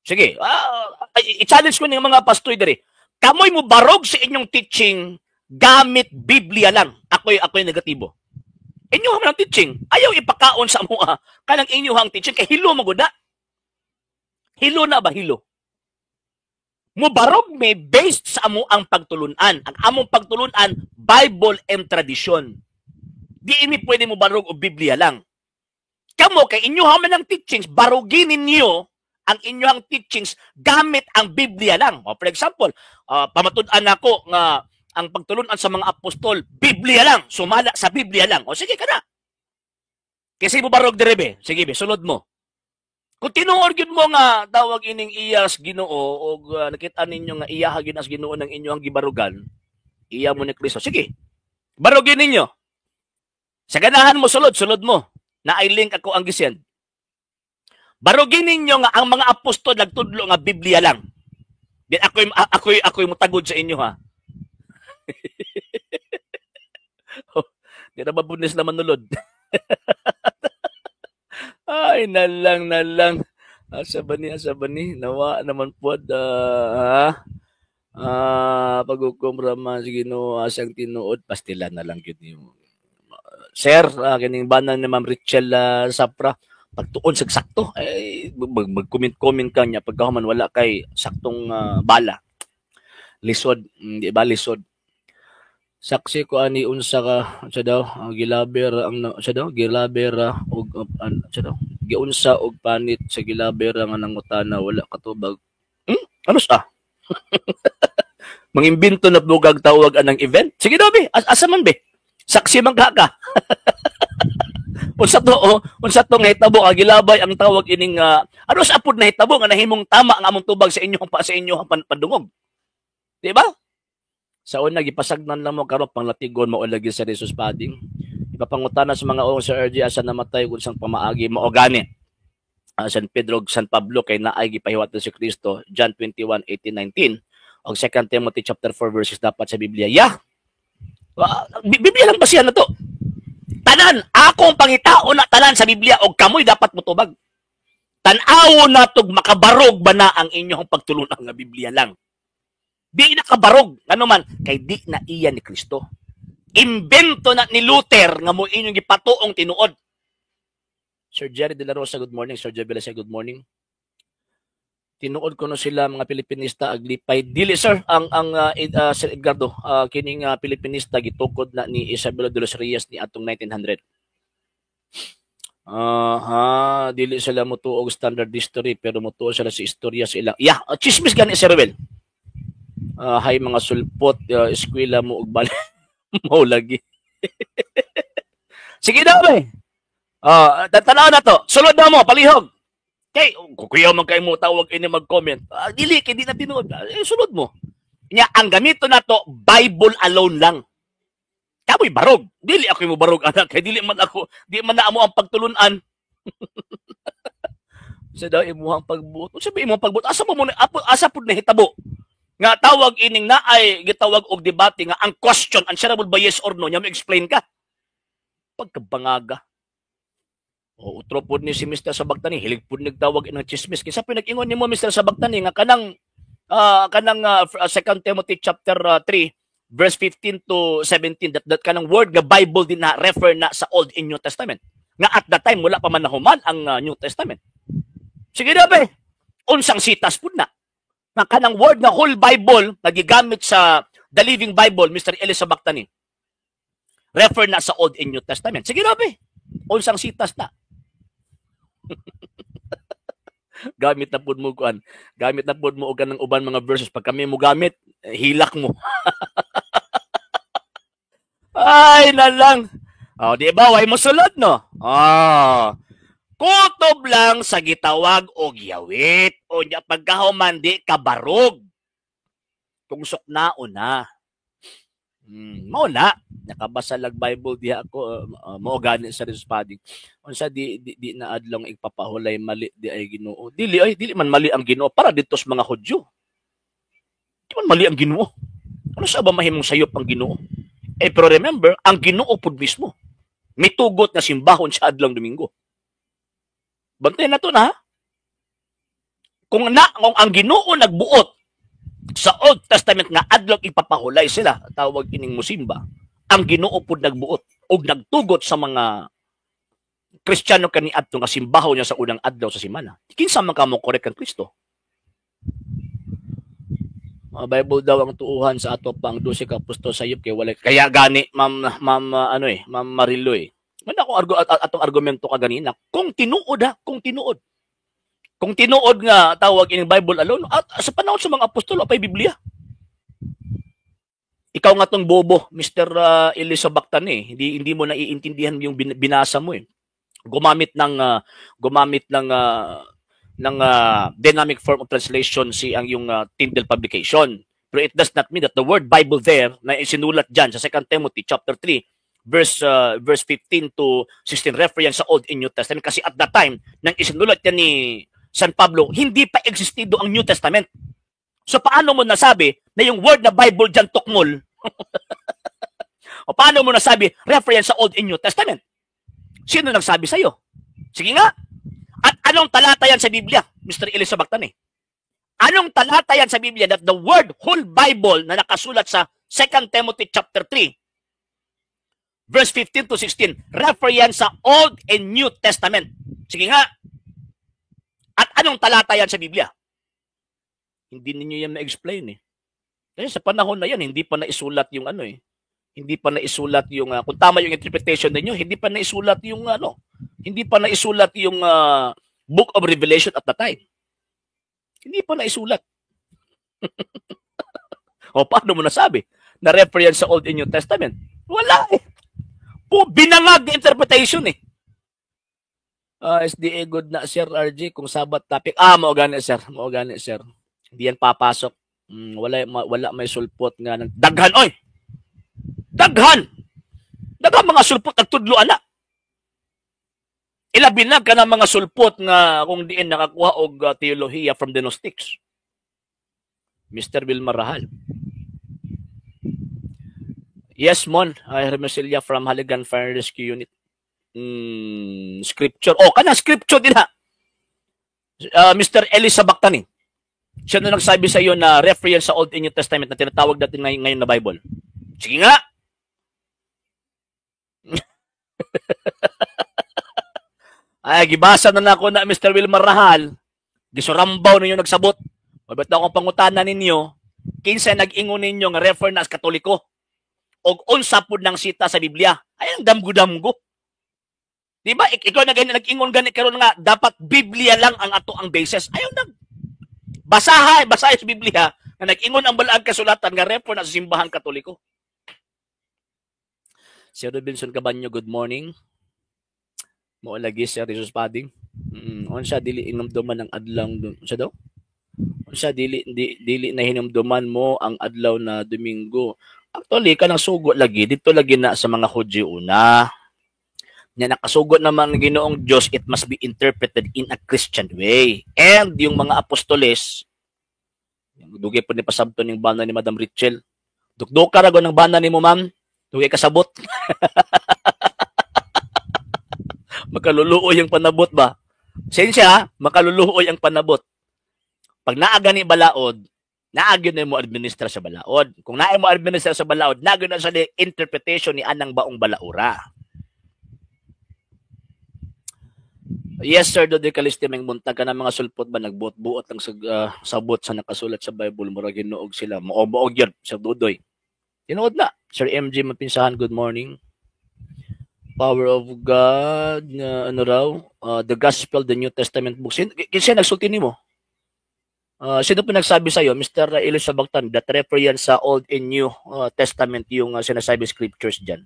Sige, i-challenge ko ng mga pastoy diri. Kamoy mo barog sa inyong teaching gamit Biblia lang. Ako yung negatibo. Inyo man ang teaching. Ayaw ipakaon sa mga kanang inyong teaching kay hilo maguda. Hilo na ba hilo? Mo barog may based sa amo ang pagtulunan. Ang among pagtulunan, Bible and tradition. Di ini pwede mo barog o Biblia lang. Kamo kay inyohan man ang teachings, barugin ninyo ang inyong teachings gamit ang Biblia lang. O, for example, pamatud-an ako nga ang pagtulunan sa mga apostol, Biblia lang, sumala sa Biblia lang. O sige ka na. Kasi mo barog direbe, sige be, sulod mo. Kung tinuod gyud mo nga tawag ining iyas Ginoo o nakita ninyo nga iyaha ginas Ginoo ng inyong gibarugan, iya mo ni Kristo. Sige. Barugin ninyo. Sa ganahan mo sulod mo. Na ay link ako ang gisend. Barugin ninyo nga ang mga apostol nagtudlo nga Biblia lang. Then ako mutagod sa inyo ha. Di na mabunis na manulod. Ay, nalang. Asa ba ni? Nawa naman po. Pag-ukom raman sa Ginoo asang tinuod, pastilan na lang yun yung Sir, kining banan ni Ma'am Richel Sapra, pagtuon sa sakto, ay mag-comment ka niya pagkahuman wala kay saktong bala. Lisod, di ba lisod. Saksi ko ani unsa ka sa daw gilaber ang sa daw gilaber og sa daw giunsa og panit sa gilaber nga nangutana wala katubag. Ano sa? Mangimbento na bugag tawag anang event. Sige daw be, asa man be? Saksi man ka. Unsa to nga hitabo gilabay ang tawag ining ano sa apod na hitabo nga nahimong tama ang among tubag sa inyong pandungog. Di ba? Sa una gipasagnan lang mo karon panglatigon mo lagi sa Jesus Pading. Ipapangutana sa mga sa RG asa namatay kun sang pamaagi mao gani. San Pedro ug San Pablo kay naay gipahiwaton si Kristo, John 21:18-19 og 2 Timothy chapter 4 verses dapat sa Biblia. Biblia lang ba siya na to? Tanan, akong pangitao na tanan sa Biblia o kamoy dapat mutubag. Tanaw na tog makabarog ba na ang inyong pagtulunan nga Biblia lang. Di nakabarog, ano man, kay di na iya ni Kristo. Imbento na ni Luther nga mo inyong gipatuong tinuod. Sir Jerry De La Rosa, good morning. Sir Jerry Velasquez, good morning. Tinuod ko no sila mga Pilipinista aglipay dili sir ang Sir Edgardo kining Pilipinista gitukod na ni Isabela de los Reyes ni atong 1900. Dili sila motuog standard history pero motuo sila sa istorya sa ilang. Chismis gani Sir Ruel. Hay mga sulpot eskwela mo og bali mo lagi. Sige daw eh. Tanaw na to. Sulod na mo palihog. Kay kuya man kay mo tawag ini mag-comment. Dili kay di na tinuod. Sunod mo. Nya ang gamito na to Bible alone lang. Kamoy barog. Dili ako mo barog anak kay dili man ako, di man na amo ang pagtulunan. Sa daw imuhang pagbuot. Unsa ba imong pagbuot? Asa mo asa pud nahitabo? Nga tawag ining naay gitawag og debate nga ang question answerable by yes or no nya mo explain ka. Pagkabangaga. O utro pud ni si Mr. Sabagtani hilig pud nagtawag ng chismis kinsa pa nag-ingon nimo Mr. Sabagtani nga kanang 2 Timothy chapter 3 verse 15 to 17 that kanang word nga Bible din na refer na sa Old and New Testament. Nga at that time wala pa man nahuman ang New Testament. Sige na ba? Unsang sitas pud na. Nga kanang word nga whole Bible nagigamit sa The Living Bible Mr. Eli Sabagtani. Refer na sa Old and New Testament. Sige na ba? Unsang sitas na. Gamit na pud mo kuan. Gamit na pud mo og kanang uban mga verses pag kami mo gamit, hilak mo. Ay na lang. Oh, di ba way mo sulod no? Ah. Kutob lang sa gitawag og yawit o nya pagkahuman di kabarog. Kung suknaon na. Mao na nakabasa lag Bible diha ako mao gani sa respading. Unsa di na adlong igpapahulay mali di ay Ginoo. Dili man mali ang Ginoo para dito sa mga Hudyo. Di man mali ang Ginoo. Ano sa ba mahimong sayop ang Ginoo? Pero remember, ang Ginoo pud mismo mitugot na simbahon sa adlong Domingo. Bantayan na to na. Kung ang Ginoo nagbuot sa Old Testament nga adlong ipapahulay sila, tawag kining musimba, ang Ginoo pud nagbuot og nagtugot sa mga Kristiyano kaniadto nga simbaho niya sa unang adlaw sa semana. Kinsa man kamo korek kan Kristo? Bible daw ang tuuhan sa ato pang 12 ka apostol sayop kay wala kaya gani ma'am Marilo eh. Wala akong atong argumento ka ganina. Kung tinuod kung tinuod nga tawag ining Bible alone, at sa panahon sa mga apostol, apay Biblia. Ikaw nga tong bobo, Mr. Elisa Bactani, hindi mo naiintindihan yung binasa mo eh. Gumamit ng dynamic form of translation ang yung Tyndale publication. Pero it does not mean that the word Bible there na isinulat diyan sa 2 Timothy chapter 3 verse 15 to 16 reference sa Old and New Testament kasi at that time nang isinulat yan ni San Pablo, hindi pa existido ang New Testament. So paano mo nasabi na yung word na Bible dyan tukmol? O paano mo nasabi reference sa Old and New Testament? Sino nagsabi sa'yo? Sige nga. At anong talata yan sa Biblia, Mr. Elisa Bactani? Anong talata yan sa Biblia that the word whole Bible na nakasulat sa 2 Timothy chapter 3 verse 15 to 16 refer yan sa Old and New Testament? Sige nga. At anong talata yan sa Biblia? Hindi ninyo yan ma-explain eh. Kasi sa panahon na yan, hindi pa naisulat yung ano eh. Hindi pa naisulat yung, kung tama yung interpretation ninyo, hindi pa naisulat yung hindi pa naisulat yung Book of Revelation at the time. Hindi pa naisulat. O paano mo nasabi? Na reference sa Old and New Testament? Wala eh. Binangag the interpretation eh. SDA good na Sir RG kung sabat topic. Mao gani sir. Hindi yan papasok. Wala may sulpot nga ng daghan oy. Daghan mga sulpot nagtudlo ana. Ilabi na ka ng mga sulpot nga kung diin nakakuha og teolohiya from the Gnostics. Mr. Wilmar Rahal. Yes, Mon. Hermesilya from Haligan Fire Rescue Unit. Scripture. Kana scripture din ha. Mr. Elisa Bactani. Siya na nagsabi sa iyo na reference sa Old and New Testament na tinatawag natin ngayon na Bible. Sige nga. Gibasa na ako na Mr. Wilmar Rahal. Gisurambaw ninyo nagsabot. Mabot na akong pangutana ninyo. Kinsa nag-ingon ninyo nga refer na as Katoliko. Og unsa pud nang sita sa Biblia. Ay ang damgo-damgo. Diba? Ikaw na ganyan, nag-ingon ganit karon nga dapat Biblia lang ang ato ang basis. Ayaw nag basahay sa Biblia na nag-ingon ang balaag kasulatan nga refer na sa simbahan Katoliko. Sir Robinson Cabanyo, good morning. Mo lagi Sir Jesus Pading. Unsa dili inomduman ang adlang sa daw? Unsa dili na hinumduman mo ang adlaw na Domingo. Actually kanang sugo lagi dito lagi na sa mga Hudyo una. Nya nakasugot naman ng Ginoong Diyos, it must be interpreted in a Christian way. And yung mga apostoles, dugay po ni pasabto ning bana ni Madam Richel. Dukdok ka rago ng bana ni mo, ma'am. Dugay kasabot. Makaluluoy ang panabot ba? Sensya, makaluluoy ang panabot. Pag naaga ni balaod, naagyo na mo administra sa balaod. Kung naay mo administra sa balaod, naagyo na sa interpretation ni anang baong balaura. Yes, sir, Dodi Calisti, may muntag ka na mga sulpot ba, nagbuot-buot lang sabot sa nakasulat sa Bible, mura ginuog sila, maoboog yun, Sir Dudoy. Tinuod na. Sir MG Mapinsahan, good morning. Power of God, ano raw, the Gospel, the New Testament books. Kasi nagsulti ni mo? Sino po nagsabi sa'yo, Mr. Elis Sabagtan, that refer yan sa Old and New Testament, yung sinasabi scriptures dyan?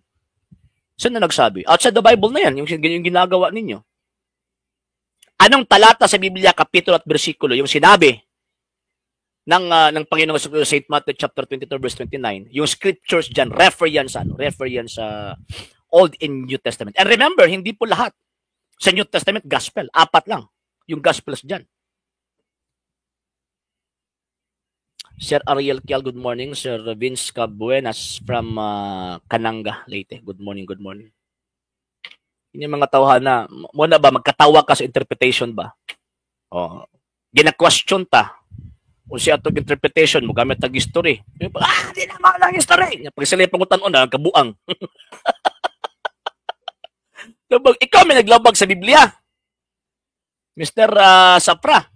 Sino nagsabi? Outside the Bible na yan, yung ginagawa ninyo. Anong talata sa Biblia, kapitulo at bersikulo, yung sinabi ng Panginoon sa St. Matthew chapter 22 verse 29, yung scriptures dyan, refer yan sa Old and New Testament. And remember, hindi po lahat sa New Testament gospel, 4 lang yung gospels dyan. Sir Ariel Kial, good morning. Sir Vince Cabuenas from Cananga, Leyte. Good morning, good morning. Yung mga tawhana, muna ba, magkatawa ka sa interpretation ba? Gina-question ta. Kung siya itong interpretation mo, gamit ang history. Di naman lang history. Pag sila yung pangutan na, kabuang. Ikaw may naglabag sa Biblia. Mr. Sapra,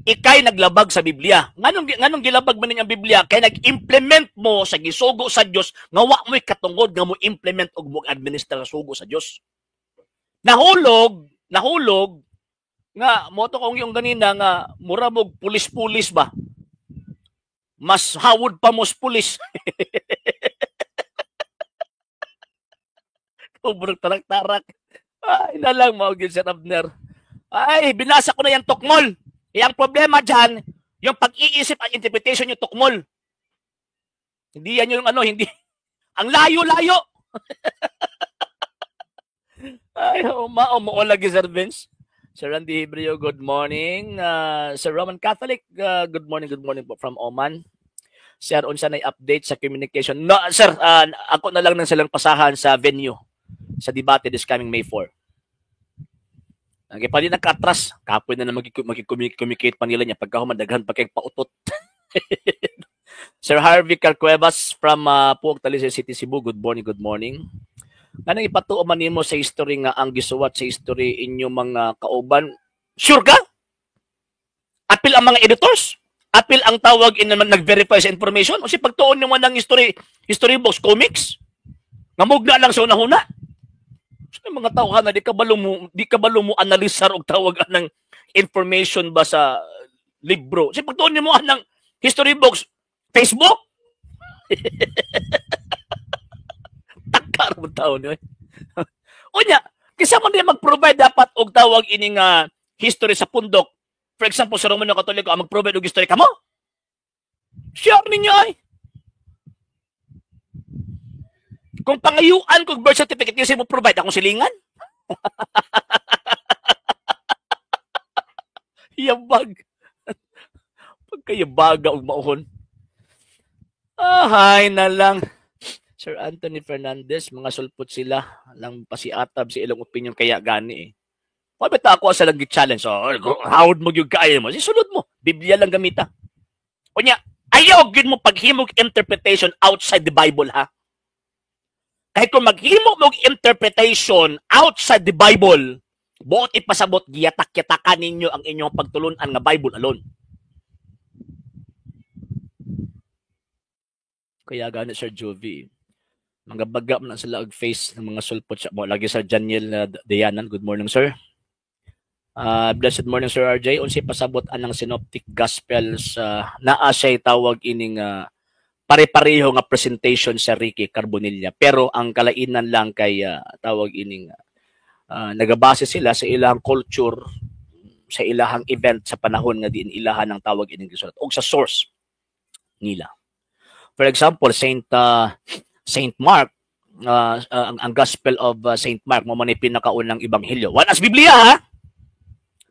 ikay naglabag sa Biblia. Nganong gilabag man ninyang Biblia? Kaya nag-implement mo sa gisugo sa Diyos, ngawa mo'y katungod nga mo implement o mo administra sugo sa Diyos. Nahulog nga moto kong yung ganina nga mura mo pulis-pulis ba, mas hawod pa mos pulis. Sobrang tarak-tarak. Ay nalang mo gid Sir Abner. Ay binasa ko na yung tukmol. Ang problema dyan, yung pag-iisip at interpretation yung tukmol. Hindi yan yung hindi ang layo-layo. Ay, umuo lagi, Sir Vince. Sir Randy Hebreo, good morning. Sir Roman Catholic, good morning po from Oman. Sir, unsa na update sa communication? No, sir, ako na lang nang silang pasahan sa venue sa debate this coming May 4. Pa din nakatras, kapoy na mag-communicate pa nila niya pagkahumadaghan pa kay pautot. Sir Harvey Carcuevas from Puog Talisay City, Cebu, good morning. Kanang ipatuo man nimo sa history nga ang gisuwat sa history inyo mga kauban, sure ka? Apil ang mga editors? Apil ang tawag nag-verify sa information? O si pagtuon nimo ng history books, comics? Ngamugna lang sa unahuna? So, mga tao na di ka balo mo analisar og tawag ng information ba sa libro? Si pagtuon nimo ng history books, Facebook? Takar mo taon yun. Unya, kisa mo din mag-provide dapat og tawag ining history sa pundok. For example, sa Romano Katoliko, mag-provide og history ka mo? Sure ninyo ay. Kung pangayuan kong birth certificate, kasi mo provide akong silingan? Yabag. Pagkayabaga og mauhon. Hay na lang. Sir Anthony Fernandez, mga sulpot sila lang pasiatab si ilang opinion kaya gani eh. Mabita ako sa lagi challenge. So, howd mo yung kaya mo. Sulod mo. Biblia lang gamita. O niya, ayaw gid mo paghimog interpretation outside the Bible ha. Kahit kung maghimog mo interpretation outside the Bible, buot ipasabot giyatak-yatakan ninyo ang inyong pagtulunan nga Bible alone. Kaya gani Sir Jovi. Mga bagam na sila og face ng mga sulpot siya. Lagi Sir Janiel Dayanan. Good morning, sir. Blessed morning, Sir RJ. Unsi pasabot anang synoptic gospels naa siya tawag ining pare-pareho nga presentation sa Ricky Carbonilla. Pero ang kalainan lang kay tawag ining nagabase sila sa ilang culture sa ilahang event sa panahon nga diin ilahan ang tawag ining gisulat og sa source nila. For example, Saint Mark, ang Gospel of Saint Mark mo man pinakaunang ebanghelyo. Wala sa Biblia ha.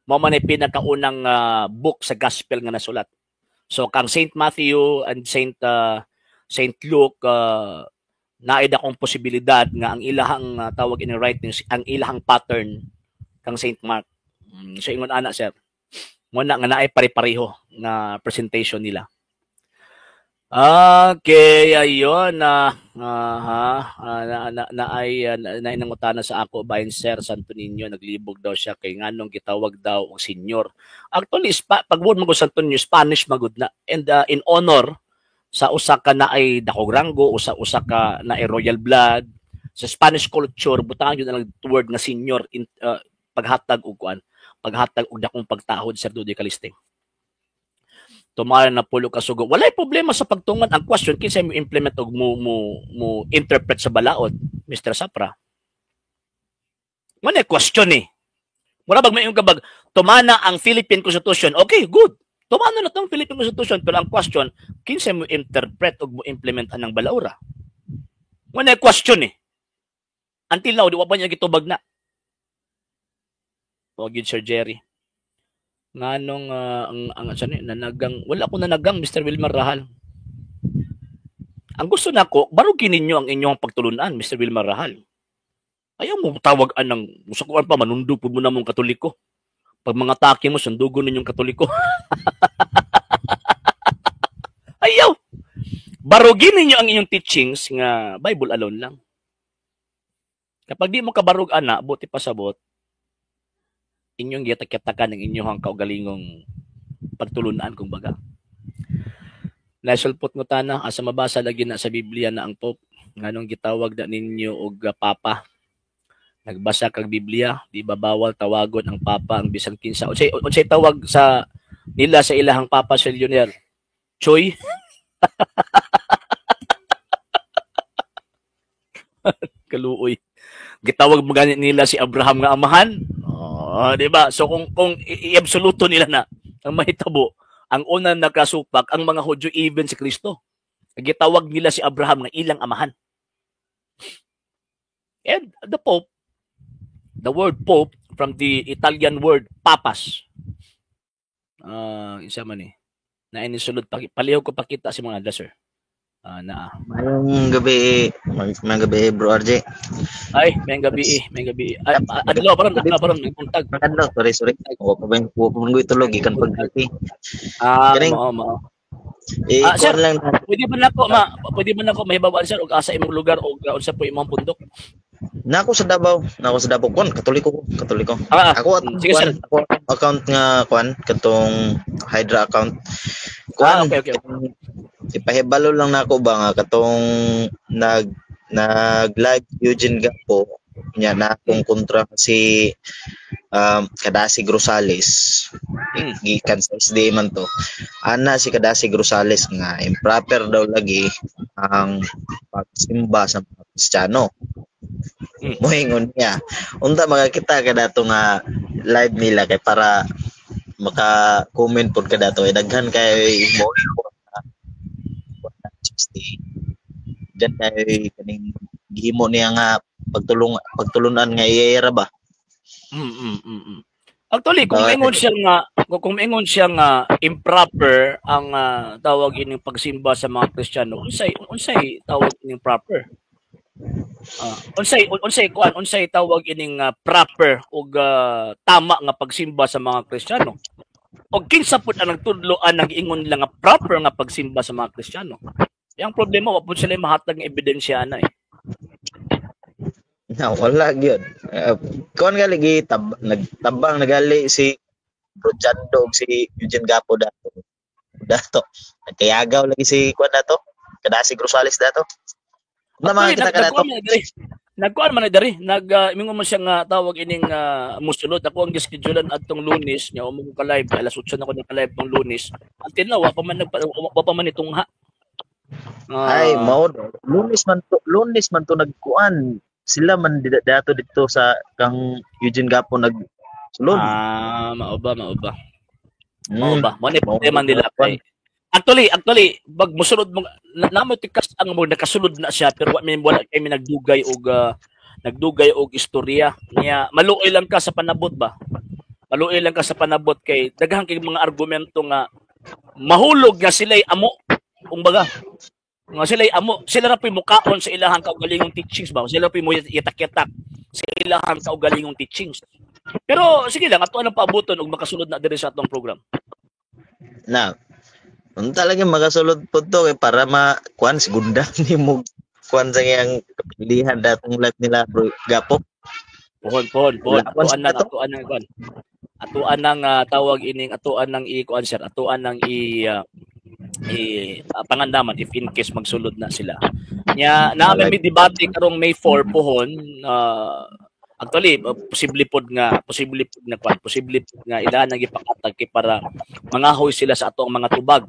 Mo man pinakaunang book sa gospel nga nasulat. So kang Saint Matthew and Saint Luke naay akong posibilidad nga ang ilahang tawag in writings, ang ilahang pattern kang Saint Mark. So ingon ana sir. Mo na nga naay pare-pareho na presentation nila. Okay, ayun nainangutana sa ako bahin Sir Santo Niño, naglibog daw siya kay nganong gitawag daw og senyor. Actually, pagbuod mo Santo Niño, Spanish magud na. And in honor sa usa ka na ay dakog ranggo, usa ka na ay royal blood, sa Spanish culture, butang yun ang word nga senyor, paghatag og dakong pagtahod Sir Dudoy Caliste. Tumara na pulo ka sugo. Walay problema sa pagtungod. Ang question, kinsa mo implement o mo interpret sa balaod, Mr. Sapra? Wala question eh. Mura bag may yung kabag, tumana ang Philippine Constitution. Okay, good. Tumana na itong Philippine Constitution. Pero ang question, kinsa mo interpret o mo implement anang balaura? Wala question eh. Until now, di pa niya gitubag na. O, good Sir Jerry. Nganong nanagang wala ko nanagang Mr. Wilmar Rahal. Ang gusto nako barugin ninyo ang inyong pagtulunan Mr. Wilmar Rahal. Ayaw mo tawag anang musukuan pa manundog pud mo na mong Katoliko. Pag mga taki mo sundugon ninyong Katoliko. Ayaw. Barugin ninyo ang inyong teachings nga Bible alone lang. Kapag di mo kabarug ana, buti pasabot inyong giyatak-yatakan ng inyong kaugalingong pagtulunan kung baga. Nasulpot mo tana, asa mabasa lagi na sa Biblia na ang Pope, nganong gitawag na ninyo og Papa. Nagbasa kag Biblia, di ba bawal tawagon ang Papa ang bisang kinsa. Unsay tawag sa nila sa ilahang Papa sa Lionel? Choy? Kaluoy. Gitawag mo ganit nila si Abraham nga amahan. Di ba? So kung i-absoluto nila na ang mahitabo, ang unang nakasupak ang mga Hudyo even si Kristo. Gitawag nila si Abraham nga ilang amahan. And the Pope, the word Pope from the Italian word papas. Isa man na inisulod paliho ko pakita si mga sir. Mayong gabi, Bro RJ. Ay, may gabi. Ay, adlaw paron nagpuntag. Sorry. Wa pa mo itulog ikan pagdati. Mao. Sir, lang pwede ba nako mahibawaan sir og asa imong lugar og unsa po imong pundok? Nako sa Davao kon Katoliko. Ako account nga katong Hydra account. Okay. Ipahibalo lang nako ba nga katong nag-live Eugene Gapo nya na akong kontra si Kadasig Rosales. Gikan sa SD man to. Ana si Kadasig Rosales nga improper daw lagi ang pagsimba sa mga Kristiyano. Moingon niya. Unta makakita ka dato nga live nila kay para maka-comment pod ka dato daghan kay mo 60. Diyan kay kaning gihimo niya nga pagtulunan nga iyera ba. Actually, kung ingon siya nga improper ang tawag ining pagsimba sa mga Kristiyano, unsay tawag ining proper? Unsay tawag ining proper ug tama nga pagsimba sa mga Kristiyano? Og kinsa pud ang nagtudloan nag-ingon nila nga proper nga pagsimba sa mga Kristiyano? Yang problema wa pud sila mahatag nga ebidensya na eh. Wala gyud. Kon gali nagtabang nagali si Rojando og si Eugene Gapo dato. Nagkayagaw lagi si kuan dato. Kadasig Rosales dato. Nagkuan man diri. Mingon mo siya nga tawag ining musulod. Ako ang gischedulean adtong Lunes nya umo ko live alas 8 na ko naka-live tong Lunes. Until now wa pa man itungha. Ay mao Lunes man to nagkuan. Sila man dato dito sa kang Eugene Gapo Sulod. Mao ba, mao ba. Mm. Mo ni problema nila kay actually bag mosunod mo namo tikas ang mo nakasulod na siya pero wala kami nagdugay og istorya niya maluoy lang ka sa panabot ba. Maluoy lang ka sa panabot kay daghang kay mga argumento nga mahulog nga sila'y amo kumbaga nga sila'y amo sila ra po'y mukaon sa ilahang kaugalingong teachings ba sila po'y mo yatak-yatak sa ilahang kaugalingong teachings pero sige lang ato anong paabuton og makasulod na diri sa atong program Na, kung talaga makasulod po to, para makuan, segunda ni mo, kuan sa iyang kapilihan datong live nila, bro, Gapo. Pohon. Atuan nang tawag ining atuan nang i-kuan sir, atuan nang pangandaman if in case magsulod na sila. Nya naami may debate karong May 4 pohon actually posible pod nga ilaan nang ipakatag kay para mangahoy sila sa atong mga tubag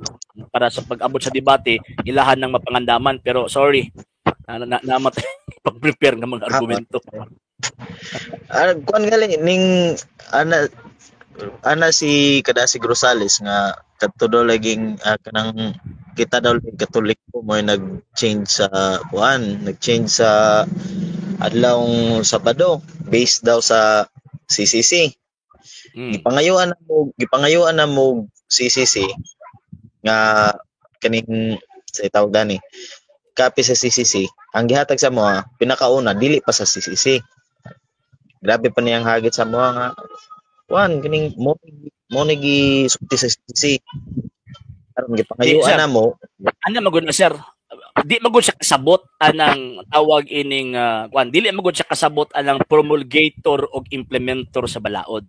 para sa pag-abot sa debate ilahan ng mapangandaman pero sorry namatay pag-prepare ng mga argumento. Kuan gali ning ana si Kadasi Rosales nga katudo laging kanang kita daw Katolik po mo nag-change sa adlawng Sabado based daw sa CCC. Gipangayuan na mo CCC nga kaning sa tawag gani kapi sa CCC ang gihatag sa mo pinakauna dili pa sa CCC. Grabe pa niyang hagit sa mo nga kuan kaning mo gi sulti sa CCC. Aron gipangayuan na mo. Ano magud na sir? Di magud siya kasabot anang tawag ining kuan dili magud siya kasabot anang promulgator og implementor sa balaod.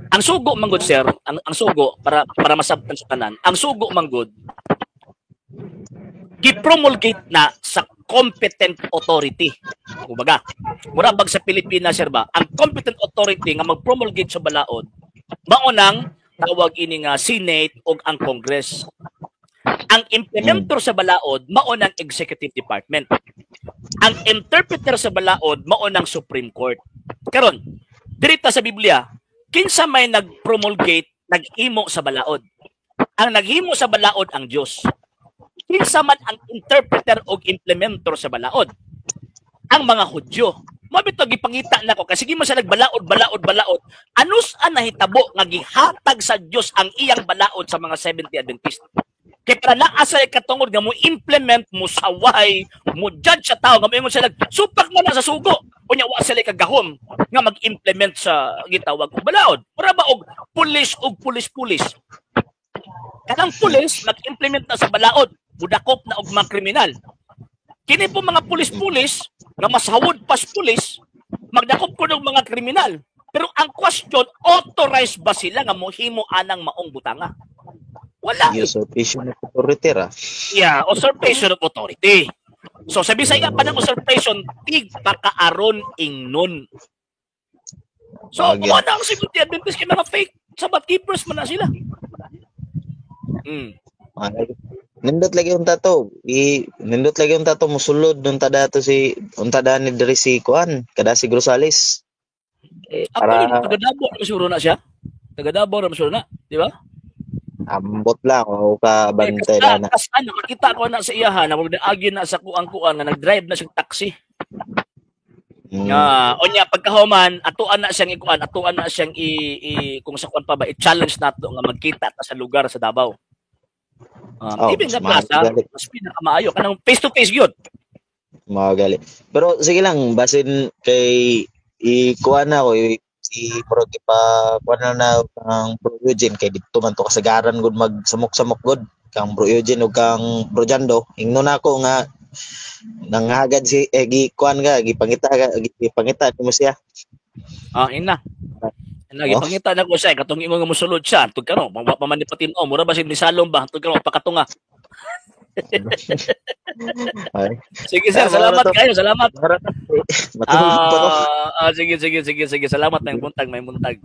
Ang sugo manggod sir, ang sugo para masabtan sa tanan. Ang sugo manggod gi-promulgate na sa competent authority. Kumbaga, mura bag sa Pilipinas sir ba, ang competent authority nga mag-promulgate sa balaod mao nang tawag ini nga Senate ug ang Congress. Ang implementor sa balaod mao nang executive department. Ang interpreter sa balaod mao nang Supreme Court. Karon, dirita sa Biblia, kinsa may nag-promulgate, naghimo sa balaod. Ang naghimo sa balaod ang Dios. Kinsa man ang interpreter o implementor sa balaod? Ang mga Hudyo. Mabito gipangita nako kasi mo sa nagbalaod. Anus an nahitabo nga gihatag sa Dios ang iyang balaod sa mga Seventh Day Adventist. Kaya para naasay katungod nga mo implement mo saway, mo judge sa tao nga mo sila supak man sa sugo. Unya wa sila kagahom nga mag-implement sa gitawag og balaod. Para ba og pulis. Kanang pulis mag-implement na sa balaod, budakop na og mga kriminal. Kini po mga pulis nga mas hawod pas pulis, magdakop ko ng mga kriminal. Pero ang question, authorized ba sila nga mohimo anang maong butanga? Wala. Usurpation of authority ra. Yeah, usurpation of authority. So sa Bisaya pa ng usurpation, tig pakaaron ingnon. So kung ano ang Seventh Day Adventist kay mga fake Sabbath keepers man na sila. Nindot lagi yung tato musulod nung tadato si untada ni diri si kuan Kadasi Rosales. Para taga-Davao na masuro na siya. Taga-Davao na masuro na, di ba? Ambot lang o ka bantay na. Kasi nakita ko na sa iyahan na magdaagi na sa kuang-kuang na nag-drive na siyang taxi. Onya pagkahuman atuan na siyang ikuan, atuan na siyang kung sa kuan pa ba i-challenge nato nga magkita ta sa lugar sa Davao. Even sa plaza, mas pinakamaayo kanang face to face gyud. Magali. Pero sige lang basin kay ikuan na ko pro pa kuan na kang Bro Eugene kay dito man to kasagaran gud magsamok-samok gud kang Bro Eugene ug kang Bro Jando. Ingnon nako nga nanghagad si gikuan ka gipangita mo siya. Ina. Gipangita na ko siya katong ingon nga mosulod siya tud karon pamanipatin mura ba si misalom ba tud karon pakatunga. Sige sir, salamat kayo, salamat. Sige, salamat may muntag.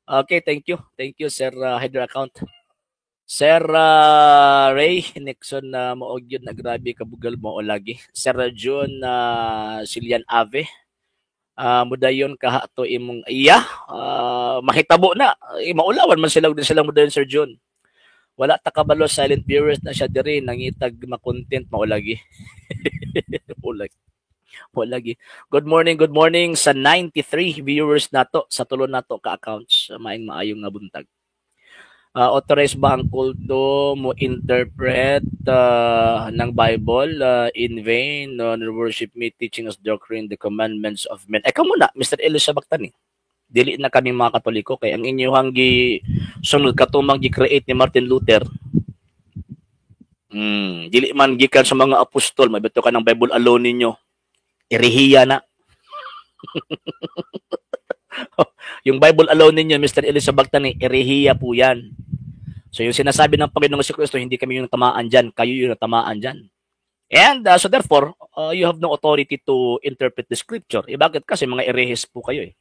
Okay, thank you sir header account. Sir Ray Nixon na moog yun na grabe kabugal mo o lagi. Sir John Silian Ave. Mudayon kaha to imong iya mahitabo na maulawan man sila din sila mudayon Sir John. Wala ta kabalo silent viewers na siya diri nangitag ma-content maulagi. Ulagi. Good morning sa 93 viewers nato sa tulo nato ka accounts maayong nga buntag. Authorized ba ang kulto mo interpret ng Bible in vain no worship me teaching us doctrine the commandments of men. Ikaw muna Mr. Elisha Bactani. Dili na kami mga Katoliko kay ang inyong sunod katumang gi-create ni Martin Luther. Dili man gikan sa mga apostol, mabeto ka ng Bible alone ninyo. Erehiya na. Yung Bible alone ninyo, Mr. Elisha Bactani, erehiya po yan. So yung sinasabi ng Panginoong Jesucristo, hindi kami yung tamaan dyan, kayo yung tamaan dyan. And so therefore, you have no authority to interpret the scripture. Bakit? Kasi mga erehes po kayo eh.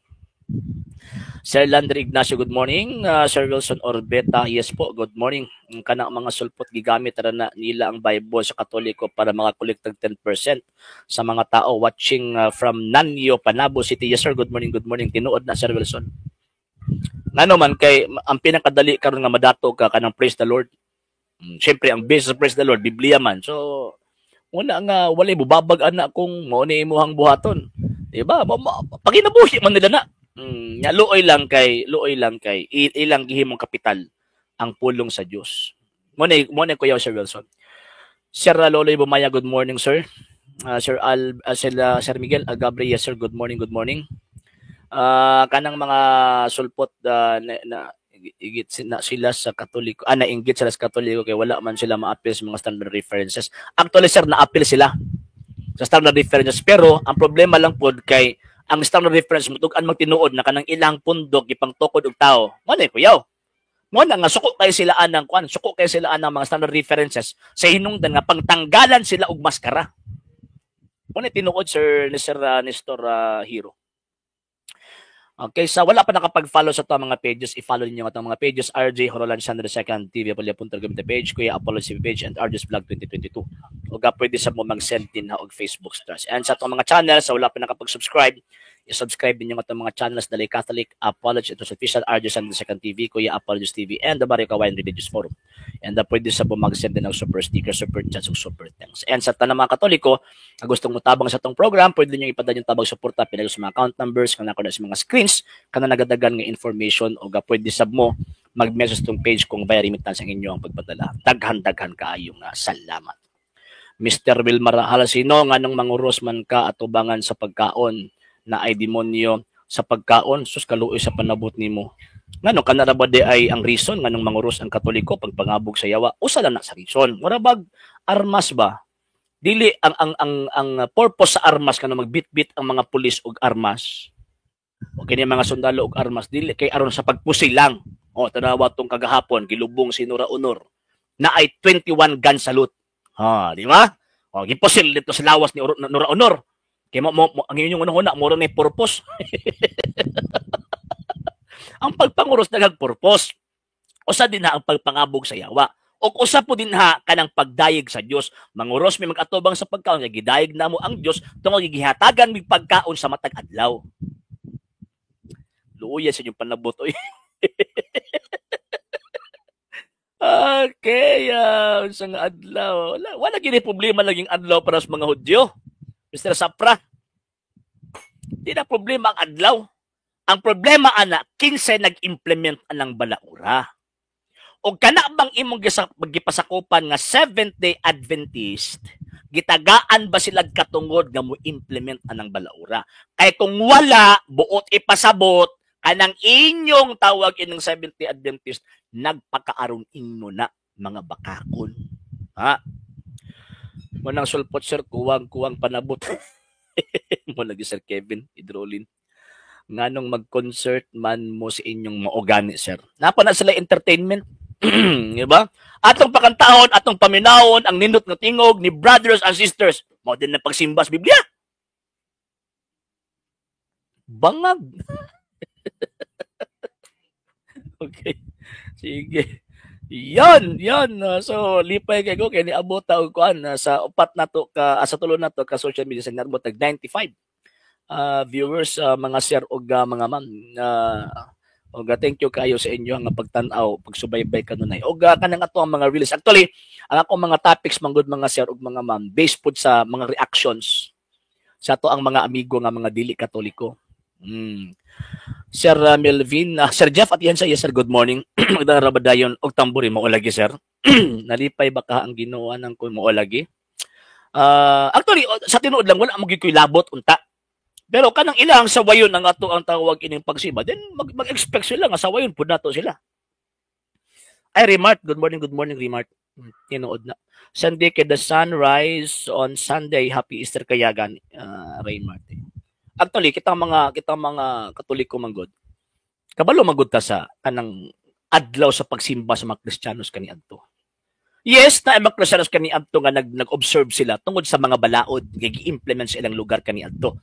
Sir Landry Ignacio, good morning. Sir Wilson Orbeta, yes po, good morning. Kanang mga sulpot gigamit na nila ang Bible sa Katoliko para makakolekt 10% sa mga tao watching from Nanyo, Panabo City. Yes sir, good morning. Tinuod na Sir Wilson. Ngano man kay ang pinakadali karon nga madato ka kanang praise the Lord. Syempre ang base sa praise the Lord Biblia man. So una nga walay bubabag ana kung mao ni imuhang buhaton. Diba? Paginabuhi man nila na. Luoy lang kay ilang gihimong kapital ang pulong sa Dios. Mo na kuya Sir Wilson. Sir Loloy Bumaya, good morning sir. Sir Miguel Gabriel, yes sir, good morning. Kanang mga sulpot na igit na sila sa Katoliko, nainggit sila sa Katoliko kay wala man sila ma-appeal sa mga standard references. Actually sir, na-appeal sila sa standard references, pero ang problema lang pod kay ang standard reference mutugan magtinuod na kanang ilang pundok ipang tukod og tao. Mo na kuyaw. Mo na nga suko kay sila anang mga standard references sa hinungdan nga pangtanggalan sila og maskara. Mo na tinuod sir ni Sir Nestor Hero. Okay, so wala pa nakapag-follow sa itong mga pages, i-follow niyo itong mga pages, RJ Horolan Sandra II TV, Apollo.Gumita page, Kuya Apollo CV page, and RJ's Vlog 2022. O pwede sa mo mag-send din na og Facebook stars. And sa itong mga channels, sa wala pa nakapag-subscribe, i-subscribe din yung itong mga channels, Dalay Catholic, Apollo, ito sa official, RJ Sandra II TV, Kuya Apollo TV, and the Barrio Kawayan Religious Forum. And pwede sa mo mag-send din ng super sticker, super chats, o super thanks. And sa tanang mga Katoliko, kung gustong mutabang sa itong program, pwede nyo ipadala yung tabang suporta, pinag sa mga account numbers, kung na sa mga screens, kana nagadagan nga information o pwede sab mo mag-message tong page kung via remittance ang inyo ang pagpadala. Daghan kaayong salamat. Mr. Wilmar Halasino, nganong manguros man ka atubangan sa pagkaon na ay demonyo sa pagkaon, sus kaluoy sa panabot nimo. Ngano kana ra ba di ay ang reason nganong manguros ang Katoliko pagpangabog sa yawa? Usa lang na sa reason. Mura bag armas ba? Dili ang purpose sa armas kanang magbitbit ang mga pulis og armas. O kini mga sundalo og armas dili kay aron sa pagpusil lang. O tanawa tong kagahapon gilubong si Nora Honor na ay 21 gun salute. Di ba? O gipusil dito sa lawas ni Nora Honor. Kay mo ang inyong una mo ron purpose. Ang pagpanguros daghang purpose. Usa din na ang pagpangabog sa yawa. O usa po din ha kanang pagdayeg sa Dios. Manguros may magatubang sa pagkaon kay gidayeg namo ang Dios tungod gihatagan mig pagkaon sa matag adlaw. Luya sa inyong panabot. Okay, isang adlaw. Wala gini problema laging adlaw para sa mga Hudyo. Mr. Sapra. Di na problema ang adlaw. Ang problema ana, kinsa nag-implement anang balaura. O kana bang imong gipasakupan nga Seventh-day Adventist, gitagaan ba sila katungod nga mo implement anang balaura? Kay kung wala, buot ipasabot, kanang inyong tawag inong Seventh-day Adventist, nagpakaaron inyo na mga bakakon. Munang sulpot sir, kuwang panabot. Mo lagi Sir Kevin Hidrolin. Nganong mag-concert man mo sa inyong maogani sir. Napa na sila entertainment. Diba? Atong pakantaon, atong paminawon, ang nindot nga tingog ni brothers and sisters. Mao din na pagsimba sa Biblia. Bangag. Okay. Sige. Yan. So, lipay kay ko kay niabot og kuan sa upat nato ka sa tulo nato ka social media sa narbot tag 95 viewers, mga sir ug mga ma'am. Og thank you kayo sa inyo nga pagtan-aw, pagsubaybay kanunay. Og kanang ato ang mga release. Actually, ang ako mga topics manggod mga sir ug mga ma'am based pud sa mga reactions sa ato ang mga amigo nga mga dili Katoliko. Sir Melvin, Sir Jeff at yan sa yes, sir, good morning. Magdara ba dayon og tamburi mo lagi sir? Nalipay baka ang Ginoo nang ko mo lagi? Actually sa tinuod lang wala mo gyud koy labot unta. Pero kanang ilang sawayon ang ato ang tawag ining pagsiba, then mag-expect sila nga sawayon pud nato sila. Ay Remart, good morning Remart. Tinuod na. Sunday kay the sunrise on Sunday, happy Easter kayagan, Remart. Actually kitang mga Katoliko manggod. Kabalo manggod ta sa kanang adlaw sa pagsimba sa mga Kristiyanos kaniadto. Yes, na mga Kristiyanos kaniadto nga nag-observe sila tungod sa mga balaod nga gi-implement sa ilang lugar kaniadto.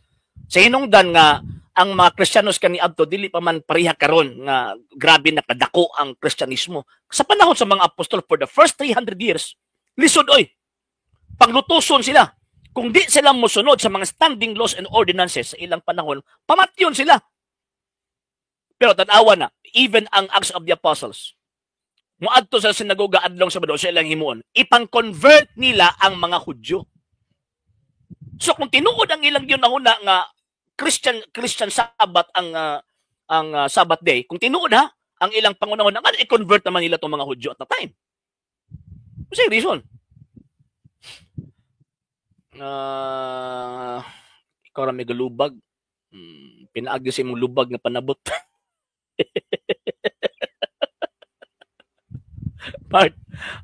Sa hinungdan nga ang mga Kristiyanos kaniadto dili pa man pareha karon nga grabe na kadako ang Kristyanismo. Sa panahon sa mga apostol for the first 300 years, lisod oy. Paglutuson sila. Kung di sila mosunod sa mga standing laws and ordinances sa ilang panahon, pamatyon sila. Pero tanawa na, even ang Acts of the Apostles, muadto sa sinagoga adlong Sabado sa ilang himuon, ipang-convert nila ang mga Hudyo. So kung tinuod ang ilang yun na nga Christian Sabbath ang Sabbath day, kung tinuod ha, ang ilang pangunahon nga i-convert naman nila tong mga Hudyo at the time. Kasi reason. Ikaw ra may galubag. Pinaagi sa imong lubag nga panabot. Mart,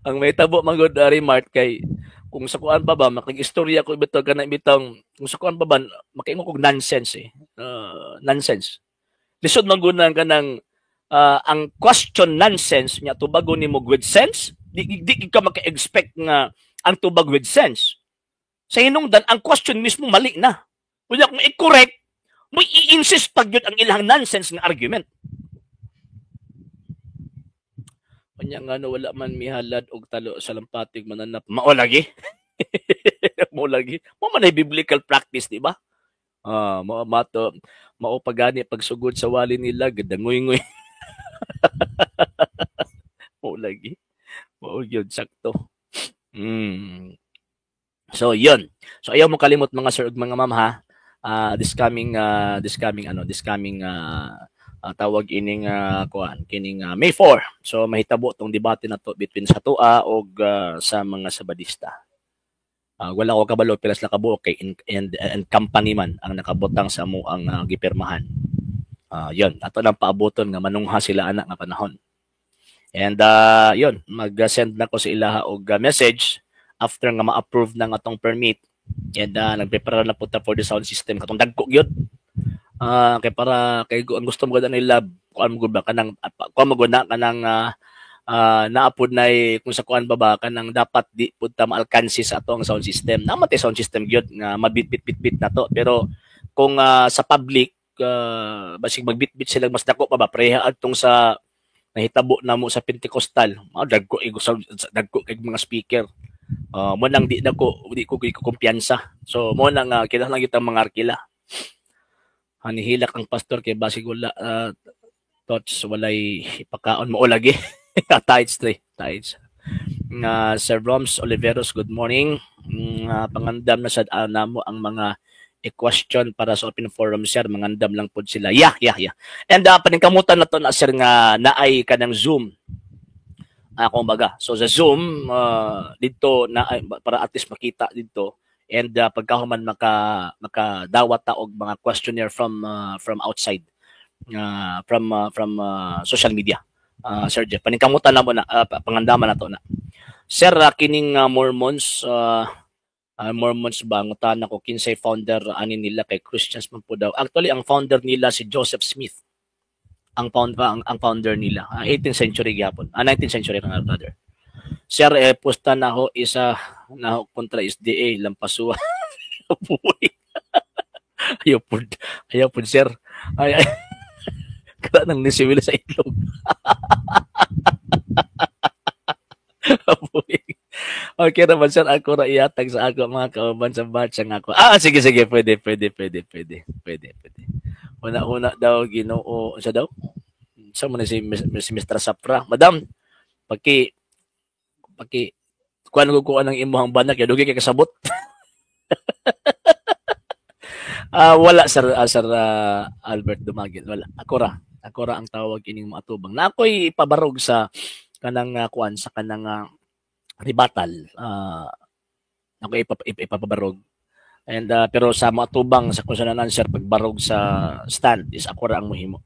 ang may tabo magod ari Mart kay kung sa kuan pa ba makig-istorya ko bitaw kana bitang kung sa kuan pa ba makaingon kog nonsense nonsense. Lisod man gunan kanang ang question nonsense nya tubago nimo with sense, di ka maka-expect nga ang tubag with sense. Sa hinungdan ang question mismo mali na. Kunya kung i-correct, mo i-insist pag yun ang ilang nonsense nga argument. Kunya nga no, wala man mihalad og talo sa lampatig mananap. Mao lagi. Mao lagi. Mao man ay biblical practice, di ba? Mao pagani pagsugod sa wali nila gadangoy-ngoy. Mao lagi. Mao yun sakto. So yun. So ayaw mo kalimot mga sir ug mga ma'am ha. This coming tawag ining kuan kining May 4. So mahitabo tong debate na to between sa tua og sa mga Sabadista. Wala ko kabalo pilas na kabuok kay and company man ang nakabutang sa amo ang gipirmahan. Yun, ato nang paaboton nga manungha sila anak nga panahon. And yun, mag-send na ko sa ilaha og message after nga ma-approve ng atong permit. And nagprepare na po ta for the sound system katong dagko gyud. Kay para kay ang gusto mo gud nila kuan mo ba kanang kuan mo na kanang naapod na kung sa kuan ba kanang dapat di pud ta maalkansi sa atong sound system. Namatay sound system gyud nga mabit-bit na to, pero kung sa public basig magbit-bit sila mas dako pa ba pareha adtong sa nahitabo na mo sa Pentecostal. Dagko kay mga speaker. Mo nang di ko kumpiyansa. So mo nang kinahanglan kita mga arkila. Hanihilak ang pastor kay basig wala thoughts walay ipakaon mo lagi. Tides. Sir Roms Oliveros, good morning. Pangandam na sad namo ang mga question para sa open forum sir, mangandam lang pod sila. Yeah. And paningkamutan na to na sir nga naay kanang Zoom. Kumbaga. So sa Zoom dito na para at least makita dito. And pagkahuman makadawat ta og mga questionnaire from outside, from social media. Sir Jeff, paningkamutan na mo na pangandaman na to na. Sir, kining Mormons ba ngutan ako kinsay founder ani nila kay Christians man po daw. Actually ang founder nila si Joseph Smith. Ang founder nila 18th century gyapon. 19th century na brother. Sir, posta na ho isa na kontra SDA lampasua. Ayaw po sir. Ay. Kada nang nisiwil sa itlog. Okay naman, sir. Ako ra iyatag sa ako mga kauban sa batch ang ako. Sige, sige. Pwede. Una-una daw, Ginoo. Sa daw? Sa mo na si Mr. Sapra. Madam, paki, kuan ko kuan ng imuhang banak. Dugi kay kasabot. Wala, sir, Albert Dumagin. Wala. Ako ra ang tawag ining matubang. Na ako'y ipabarog sa kanang kuan, sa kanang ribatal. Ako ipapabarog. And pero sa mga tubang sa kusanan sir pagbarog sa stand is ako ra ang mohimo.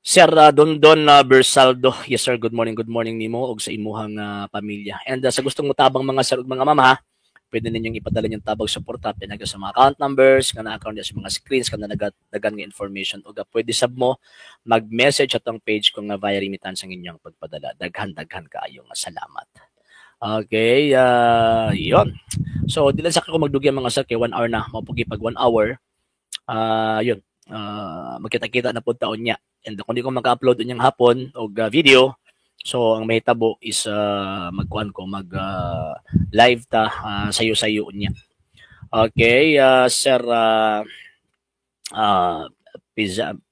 Sir Dondon Bersaldo, yes sir, good morning nimo og sa imuhang pamilya. And sa gustong mutabang mga sir ug mga mama ha, pwede ninyong ipadala yung tabang suporta pinaga sa mga account numbers, kana account sa mga screens kana dagan nga information ug pwede sab mo mag-message atong page kung via remittance ang inyong pagpadala. Daghan kaayo nga salamat. Okay, yon. So, di lang sa ako magdugi mga sir, kay 1 hour na. Mapugi pag 1 hour, yun. Magkita-kita na po taon niya. And kung di ko mag-upload unyang hapon o video, so ang mahitabo is mag-live ta sayo-sayo niya. Okay, sir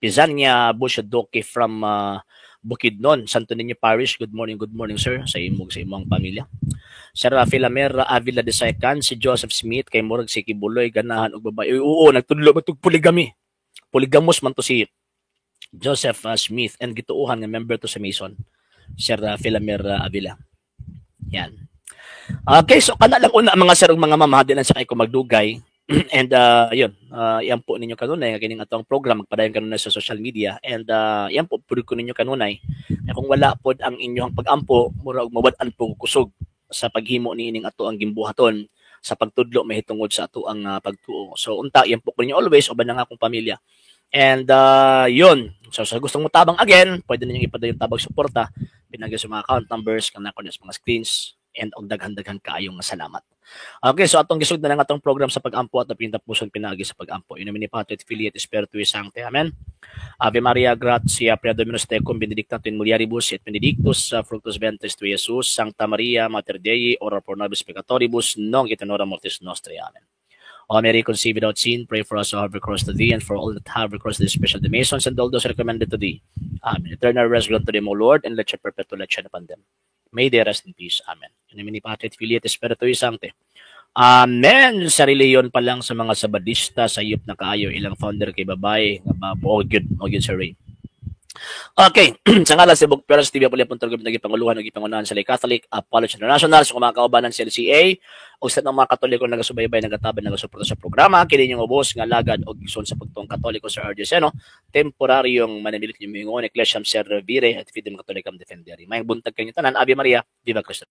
Pizania Bushadoki from Bukidnon, Santo Niño Parish. Good morning sir, sa imong pamilya. Sir Philamer Avila de Saican, si Joseph Smith, kay Murag si Kibuloy, ganahan og babae. Oo, nagtudlo matug polygamy. Polygamous man to si Joseph Smith and gituuhan nga member to sa Mason. Sir Philamer Avila. Yan. Okay, so kana lang una mga sir ug mga mama din sa kay ko magdugay. And yun, yan po ninyo kanunay, kining atong program, magpadayon kanunay sa social media. And yan po, pwede ko ninyo kanunay. Kung wala po ang inyong pag-ampo, mura og mawad-an po kusog sa paghimo ni ining ato ang gimbuhaton sa pagtudlo mahitungod sa ato ang pagtuo. So unta, yan po ko ninyo always, uban na nga akong pamilya. And yun, so sa gustong mo tabang again, pwede ninyong ipadayong tabang suporta, pinagay sa mga account numbers, kanakon sa mga screens, and og daghan-daghan kaayong salamat. Okay, so atong gisud na ng atong program sa pag-ampo at pintapuson pinagi sa pag-ampo. In nomine Patri et Filii et Spiritui Sancti. Amen. Ave Maria, gratia plena Dominus tecum, benedicta tu in mulieribus et benedictus fructus ventris tui, Iesus. Sancta Maria, Mater Dei, ora pro nobis peccatoribus, nunc et in hora mortis nostri. Amen. O Mary, conceived without sin, pray for us who have recourse to thee, and for all that have recourse to thee, especially the Masons and all those recommended to thee. Amen. Eternal rest grant to them, O Lord, and let your perpetual light shine upon them. May they rest in peace. Amen. In nomine Patri et Filii et Spiritui Sancti. Amen. Sarili yon pa lang sa mga sabadista, sayop na kaayo, ilang founder kay babae, nga babo, o good sir Ray. Okay, sa ngalan si Bukperas TV Apolya.com naging panguluhan ng ipangunahan sa Lay Catholic Apollo International sa mga kaubanan sa LCA o sa mga Katoliko nagasubaybay nagataban nagasuporta sa programa kini yung ubos nga lagad og igsoon sa pagtuong Katoliko sa RDSeno temporaryong manamilit niyo mingon Ecclesiam Servire at Fidem Catholicam Defendere. May buntag kanyo tanan, Ave Maria, Viva Cristo.